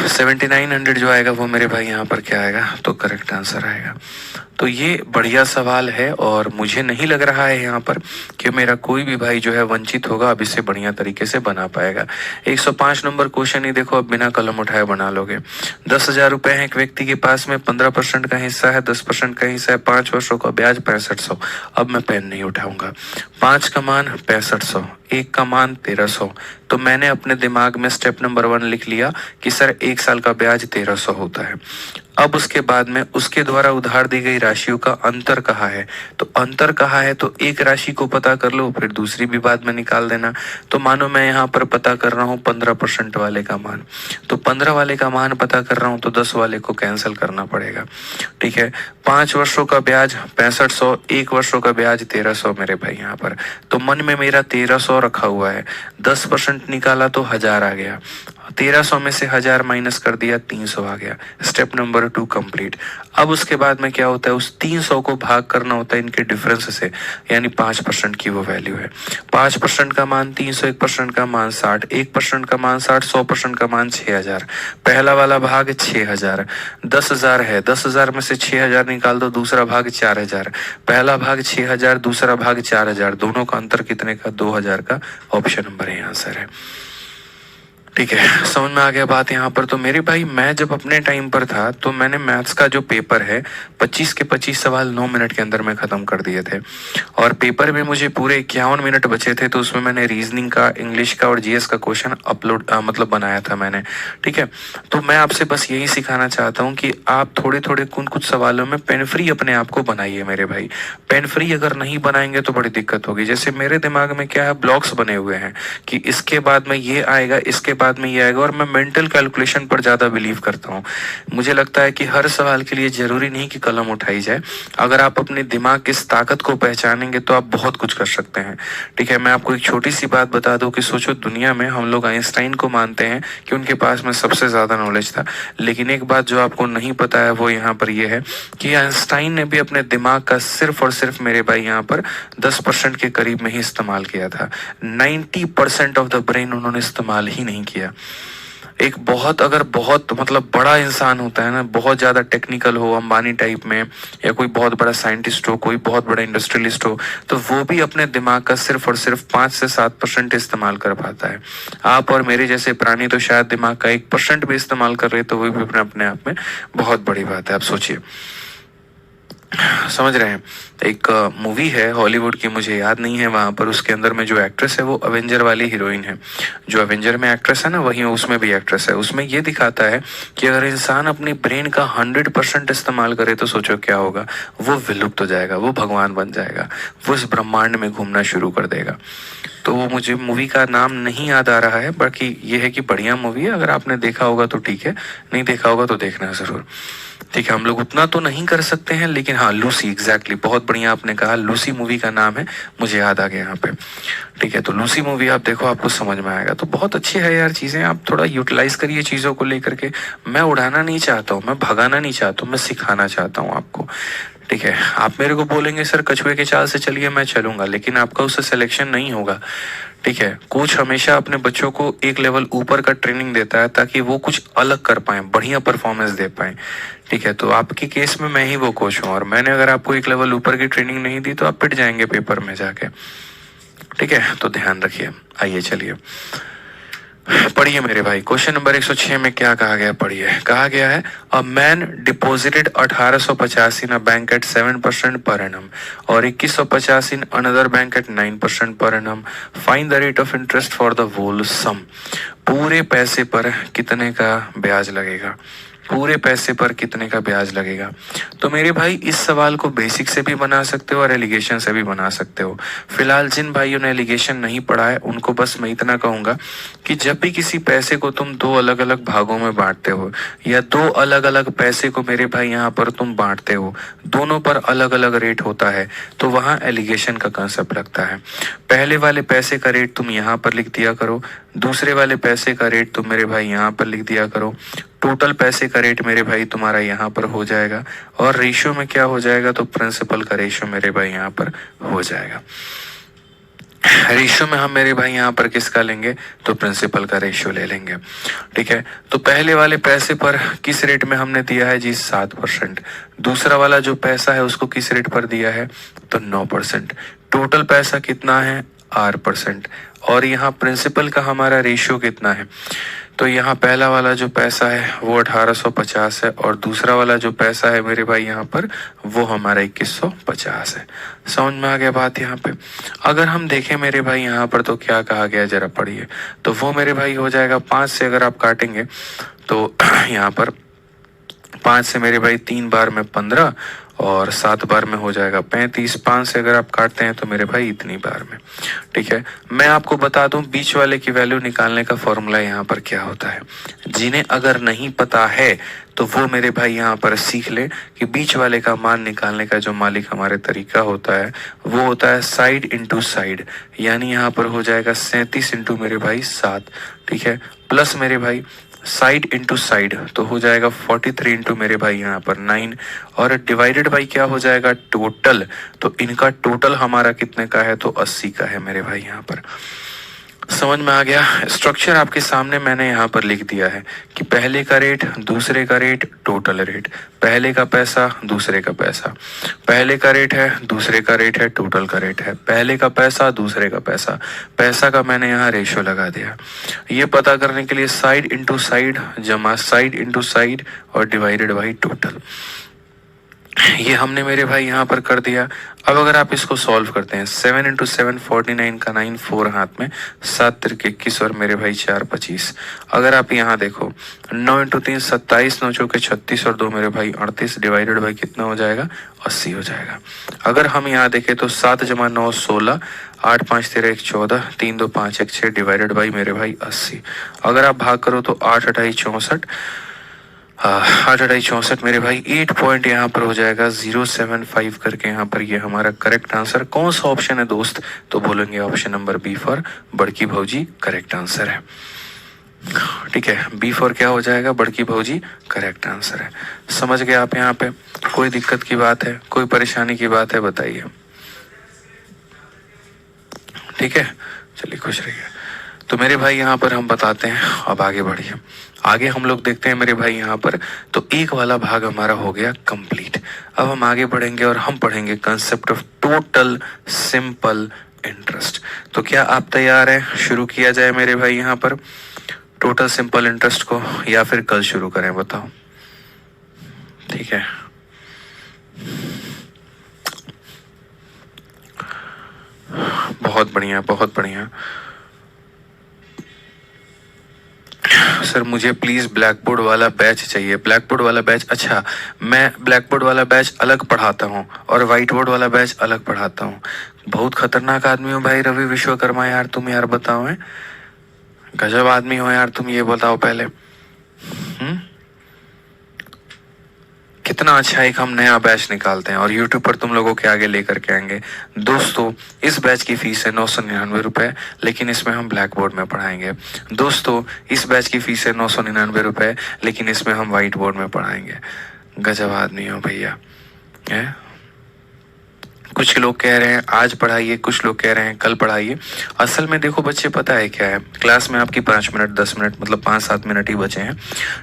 7900 जो आएगा वो मेरे भाई यहाँ पर क्या आएगा, तो करेक्ट आंसर आएगा। तो ये बढ़िया सवाल है और मुझे नहीं लग रहा है यहाँ पर कि मेरा कोई भी भाई जो है वंचित होगा, अब इसे बढ़िया तरीके से बना पाएगा। 105 नंबर क्वेश्चन ही देखो, अब बिना कलम उठाए बना लोगे। 10,000 रुपए है एक व्यक्ति के पास में, 15% का हिस्सा है, 10% का हिस्सा है, 5 वर्षों का ब्याज 6500। अब मैं पेन नहीं उठाऊंगा। 5 का मान 6500, 1 का मान 1300। तो मैंने अपने दिमाग में स्टेप नंबर 1 लिख लिया कि सर 1 साल का ब्याज 1300 होता है। अब उसके बाद में उसके द्वारा उधार दी गई राशियों का अंतर कहाँ है, तो अंतर कहाँ है, तो एक राशि को पता कर लो, फिर दूसरी भी बाद में निकाल देना। तो मानो मैं यहाँ पर पता कर रहा हूँ 15% वाले का मान, तो 15 वाले का मान पता कर रहा हूँ, तो 10 वाले को कैंसिल करना पड़ेगा। ठीक है, 5 वर्षों का ब्याज 6500, 1 वर्षों का ब्याज 1300 मेरे भाई यहाँ पर। तो मन में मेरा 1300 रखा हुआ है, 10% निकाला तो 1000 आ गया, 1300 में से 1000 माइनस कर दिया, 300 आ गया। Step number 2 complete. अब उसके बाद में क्या होता है, उस 300 को भाग करना होता है इनके डिफरेंस से, यानी 5% की वो वैल्यू है। 5% का मान 300, 1% का मान 60, 1% का मान 60, 100% का मान 6000। पहला वाला भाग 6000, 10,000 है, 10,000 में से 6000 निकाल दो, दूसरा भाग 4000। पहला भाग 6000, दूसरा भाग 4000, दोनों का अंतर कितने का, 2000 का। ऑप्शन नंबर ए आंसर है। ठीक है, समझ में आ गया बात यहाँ पर। तो मेरे भाई मैं जब अपने टाइम पर था तो मैंने मैथ्स का जो पेपर है 25 के 25 सवाल 9 मिनट के अंदर में ख़त्म कर दिए थे, और पेपर में मुझे पूरे 51 मिनट बचे थे, तो उसमें मैंने रीजनिंग का, इंग्लिश का और जीएस का क्वेश्चन अपलोड मतलब बनाया था मैंने। ठीक है, तो मैं आपसे बस यही सिखाना चाहता हूँ कि आप थोड़े थोड़े कुछ सवालों में पेन फ्री अपने आप को बनाइए मेरे भाई। पेन फ्री अगर नहीं बनाएंगे तो बड़ी दिक्कत होगी। जैसे मेरे दिमाग में क्या है, ब्लॉक्स बने हुए हैं कि इसके बाद में ये आएगा, इसके बाद में ये आएगा, और मैं मेंटल कैलकुलेशन पर ज़्यादा बिलीव करता हूँ। मुझे लगता है कि हर सवाल के लिए ज़रूरी नहीं कि कलम उठाई जाए। अगर आप अपने दिमाग की इस ताकत को पहचानेंगे तो आप बहुत कुछ कर सकते हैं। ठीक है, मैं आपको एक छोटी सी बात बता दूं कि सोचो, दुनिया में हम लोग आइंस्टाइन को मानते हैं कि उनके पास में सबसे ज़्यादा नॉलेज था, लेकिन एक बात जो आपको नहीं पता है वो यहाँ पर यह है कि आइंस्टाइन ने भी अपने दिमाग का सिर्फ और सिर्फ मेरे भाई यहाँ पर 10% के करीब में ही इस्तेमाल किया था। 90% ऑफ द ब्रेन उन्होंने इस्तेमाल ही नहीं किया। एक बहुत, अगर बहुत मतलब बड़ा इंसान होता है ना, बहुत ज़्यादा टेक्निकल हो, अंबानी टाइप में, या कोई बहुत बड़ा साइंटिस्ट हो, कोई बहुत बड़ा इंडस्ट्रियलिस्ट हो, तो वो भी अपने दिमाग का सिर्फ और सिर्फ 5 से 7% इस्तेमाल कर पाता है। आप और मेरे जैसे प्राणी तो शायद दिमाग का 1% भी इस्तेमाल कर रहे, तो वो भी अपने आप में बहुत बड़ी बात है। आप सोचिए, समझ रहे हैं। एक मूवी है हॉलीवुड की, मुझे याद नहीं है, वहां पर उसके अंदर में जो एक्ट्रेस है वो अवेंजर वाली हीरोइन है। जो अवेंजर में एक्ट्रेस है ना, वही उसमें भी एक्ट्रेस है। उसमें ये दिखाता है कि अगर इंसान अपनी ब्रेन का 100% इस्तेमाल करे तो सोचो क्या होगा, वो विलुप्त हो जाएगा, वो भगवान बन जाएगा, वो इस ब्रह्मांड में घूमना शुरू कर देगा। तो वो मुझे मूवी का नाम नहीं याद आ रहा है, बाकी ये है कि बढ़िया मूवी है, अगर आपने देखा होगा तो ठीक है, नहीं देखा होगा तो देखना जरूर। ठीक है, हम लोग उतना तो नहीं कर सकते हैं, लेकिन हाँ, लूसी, एग्जैक्टली, बहुत बढ़िया आपने कहा, लूसी मूवी का नाम है, मुझे याद आ गया यहाँ पे। ठीक है, तो लूसी मूवी आप देखो, आपको समझ में आएगा। तो बहुत अच्छी है यार चीज़ें, आप थोड़ा यूटिलाइज करिए चीज़ों को लेकर के। मैं उड़ाना नहीं चाहता हूँ, मैं भगाना नहीं चाहता हूँ, मैं सिखाना चाहता हूँ आपको। ठीक है, आप मेरे को बोलेंगे सर कछुए के चाल से चलिए, मैं चलूंगा, लेकिन आपका उससे सिलेक्शन नहीं होगा। ठीक है, कोच हमेशा अपने बच्चों को एक लेवल ऊपर का ट्रेनिंग देता है ताकि वो कुछ अलग कर पाए, बढ़िया परफॉर्मेंस दे पाए। ठीक है, तो आपके केस में मैं ही वो कोच हूँ, और मैंने अगर आपको एक लेवल ऊपर की ट्रेनिंग नहीं दी तो आप पिट जाएंगे पेपर में जाके। ठीक है, तो ध्यान रखिए। आइए चलिए पढ़िए मेरे भाई, क्वेश्चन नंबर 106 में क्या कहा गया, पढ़िए। कहा गया है, a man deposited 1850 in a bank at 7% per annum और 2150 in another bank at 9% per annum. Find the rate of interest for the whole sum. पूरे पैसे पर कितने का ब्याज लगेगा। पूरे पैसे पर कितने का ब्याज लगेगा। तो मेरे भाई इस सवाल को बेसिक से भी बना सकते हो और एलिगेशन से भी बना सकते हो। फिलहाल जिन भाइयों ने एलिगेशन नहीं पढ़ा है उनको बस मैं इतना कहूंगा कि जब भी किसी पैसे को तुम दो अलग अलग भागों में बांटते हो या दो अलग अलग पैसे को मेरे भाई यहाँ पर तुम बांटते हो, दोनों पर अलग अलग रेट होता है, तो वहाँ एलिगेशन का कंसेप्ट लगता है। पहले वाले पैसे का रेट तुम यहाँ पर लिख दिया करो, दूसरे वाले पैसे का रेट तुम मेरे भाई यहाँ पर लिख दिया करो, टोटल पैसे का रेट मेरे भाई तुम्हारा यहाँ पर हो जाएगा, और रेशियो में क्या हो जाएगा, तो प्रिंसिपल का रेशियो मेरे भाई यहाँ पर हो जाएगा। रेशियो में हम मेरे भाई यहाँ पर किसका लेंगे, तो प्रिंसिपल का रेशियो ले लेंगे। ठीक है, तो पहले वाले पैसे पर किस रेट में हमने दिया है जी 7%, दूसरा वाला जो पैसा है उसको किस रेट पर दिया है, तो 9%, टोटल पैसा कितना है 8%, और यहाँ प्रिंसिपल का हमारा रेशियो कितना है, तो यहाँ पहला वाला जो पैसा है वो 1850 है और दूसरा वाला जो पैसा है मेरे भाई यहाँ पर वो हमारा 2150 है। समझ में आ गया बात यहाँ पे। अगर हम देखें मेरे भाई यहाँ पर तो क्या कहा गया जरा पढ़िए, तो वो मेरे भाई हो जाएगा 5 से अगर आप काटेंगे तो यहाँ पर 5 से मेरे भाई 3 बार में 15 और 7 बार में हो जाएगा 35, 5 से अगर आप काटते हैं तो मेरे भाई इतनी बार में। ठीक है, मैं आपको बता दूं बीच वाले की वैल्यू निकालने का फॉर्मूला यहाँ पर क्या होता है। जिन्हें अगर नहीं पता है तो वो मेरे भाई यहाँ पर सीख ले कि बीच वाले का मान निकालने का जो मालिक हमारे तरीका होता है वो होता है साइड इंटू साइड, यानी यहाँ पर हो जाएगा 37 इंटू मेरे भाई 7। ठीक है, प्लस मेरे भाई साइड इंटू साइड तो हो जाएगा 43 इंटू मेरे भाई यहाँ पर 9, और डिवाइडेड बाई क्या हो जाएगा टोटल, तो इनका टोटल हमारा कितने का है, तो 80 का है मेरे भाई यहाँ पर। समझ में आ गया। स्ट्रक्चर आपके सामने मैंने यहाँ पर लिख दिया है कि पहले का रेट, दूसरे का रेट, टोटल रेट, पहले का पैसा, दूसरे का पैसा, पहले का रेट है, दूसरे का रेट है, टोटल का रेट है, पहले का पैसा, दूसरे का पैसा, पैसा का मैंने यहाँ रेशियो लगा दिया। ये पता करने के लिए साइड इंटू साइड जमा साइड इंटू साइड और डिवाइडेड बाई टोटल, ये हमने मेरे भाई यहाँ पर कर दिया। अब अगर आप इसको सॉल्व करते हैं 7 इंटू 7 49 का 9 4 हाथ में 7 तिरके 21 और मेरे भाई 4 25। अगर आप यहाँ देखो 9 इंटू 3 27, 9 चौके 36 और 2 मेरे भाई 38, डिवाइडेड बाई कितना हो जाएगा 80 हो जाएगा। अगर हम यहाँ देखें तो 7 जमा 9 16, 8 5 13 1 14, 3 2 5 1 6 डिवाइडेड बाई मेरे भाई 80। अगर आप भाग करो तो 8 28 64, 8 28 64 मेरे भाई 8 पॉइंट यहाँ पर हो जाएगा 075 करके यहाँ पर ये हमारा करेक्ट आंसर कौन सा ऑप्शन है दोस्त, तो बोलेंगे ऑप्शन नंबर बी फॉर बड़की भौजी करेक्ट आंसर है। ठीक है, बी फॉर क्या हो जाएगा, बड़की भौजी करेक्ट आंसर है। समझ गए आप यहाँ पे, कोई दिक्कत की बात है, कोई परेशानी की बात है बताइए। ठीक है, चलिए खुश रहिए। तो मेरे भाई यहाँ पर हम बताते हैं, अब आगे बढ़िए। आगे हम लोग देखते हैं मेरे भाई यहाँ पर, तो एक वाला भाग हमारा हो गया कंप्लीट। अब हम आगे बढ़ेंगे और हम पढ़ेंगे concept of total simple interest. तो क्या आप तैयार हैं, शुरू किया जाए मेरे भाई यहाँ पर टोटल सिंपल इंटरेस्ट को, या फिर कल शुरू करें बताओ। ठीक है, बहुत बढ़िया बहुत बढ़िया। सर मुझे प्लीज ब्लैक बोर्ड वाला बैच चाहिए। ब्लैक बोर्ड वाला बैच, अच्छा मैं ब्लैक बोर्ड वाला बैच अलग पढ़ाता हूँ और व्हाइट बोर्ड वाला बैच अलग पढ़ाता हूँ। बहुत खतरनाक आदमी हो भाई रवि विश्वकर्मा यार, तुम यार बताओ है, गजब आदमी हो यार तुम, ये बताओ पहले। कितना अच्छा एक हम नया बैच निकालते हैं और YouTube पर तुम लोगों के आगे लेकर के आएंगे। दोस्तों इस बैच की फीस है 999 रुपए, लेकिन इसमें हम ब्लैक बोर्ड में पढ़ाएंगे। दोस्तों इस बैच की फीस है 999 रुपए, लेकिन इसमें हम व्हाइट बोर्ड में पढ़ाएंगे। गजब आदमी हो भैया है। कुछ लोग कह रहे हैं आज पढ़ाइए, कुछ लोग कह रहे हैं कल पढ़ाइए। असल में देखो बच्चे पता है क्या है, क्लास में आपकी 5 मिनट 10 मिनट मतलब 5-7 मिनट ही बचे हैं।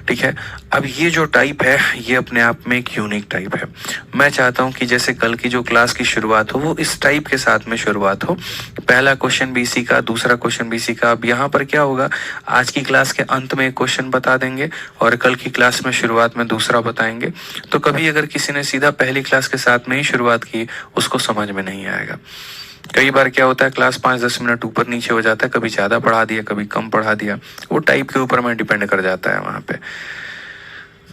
ठीक है, अब ये जो टाइप है ये अपने आप में एक यूनिक टाइप है। मैं चाहता हूँ कि जैसे कल की जो क्लास की शुरुआत हो वो इस टाइप के साथ में शुरुआत हो। पहला क्वेश्चन भी इसी का, दूसरा क्वेश्चन भी इसी का। अब यहाँ पर क्या होगा, आज की क्लास के अंत में एक क्वेश्चन बता देंगे और कल की क्लास में शुरुआत में दूसरा बताएंगे। तो कभी अगर किसी ने सीधा पहली क्लास के साथ में ही शुरुआत की उसको समझ में नहीं आएगा। कई बार क्या होता है क्लास 5-10 मिनट ऊपर नीचे हो जाता है, कभी ज्यादा पढ़ा दिया कभी कम पढ़ा दिया, वो टाइप के ऊपर में डिपेंड कर जाता है वहां पे।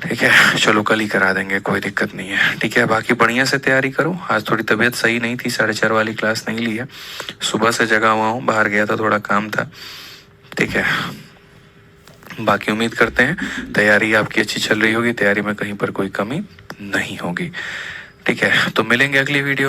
ठीक है, चलो कल ही करा देंगे, कोई दिक्कत नहीं है। ठीक है, बाकी बढ़िया से तैयारी करो। आज थोड़ी तबीयत सही नहीं थी, 4:30 वाली क्लास नहीं ली है, सुबह से जगा हुआ हूँ, बाहर गया था, थोड़ा काम था। ठीक है, बाकी उम्मीद करते हैं तैयारी आपकी अच्छी चल रही होगी, तैयारी में कहीं पर कोई कमी नहीं होगी। ठीक है, तो मिलेंगे अगली वीडियो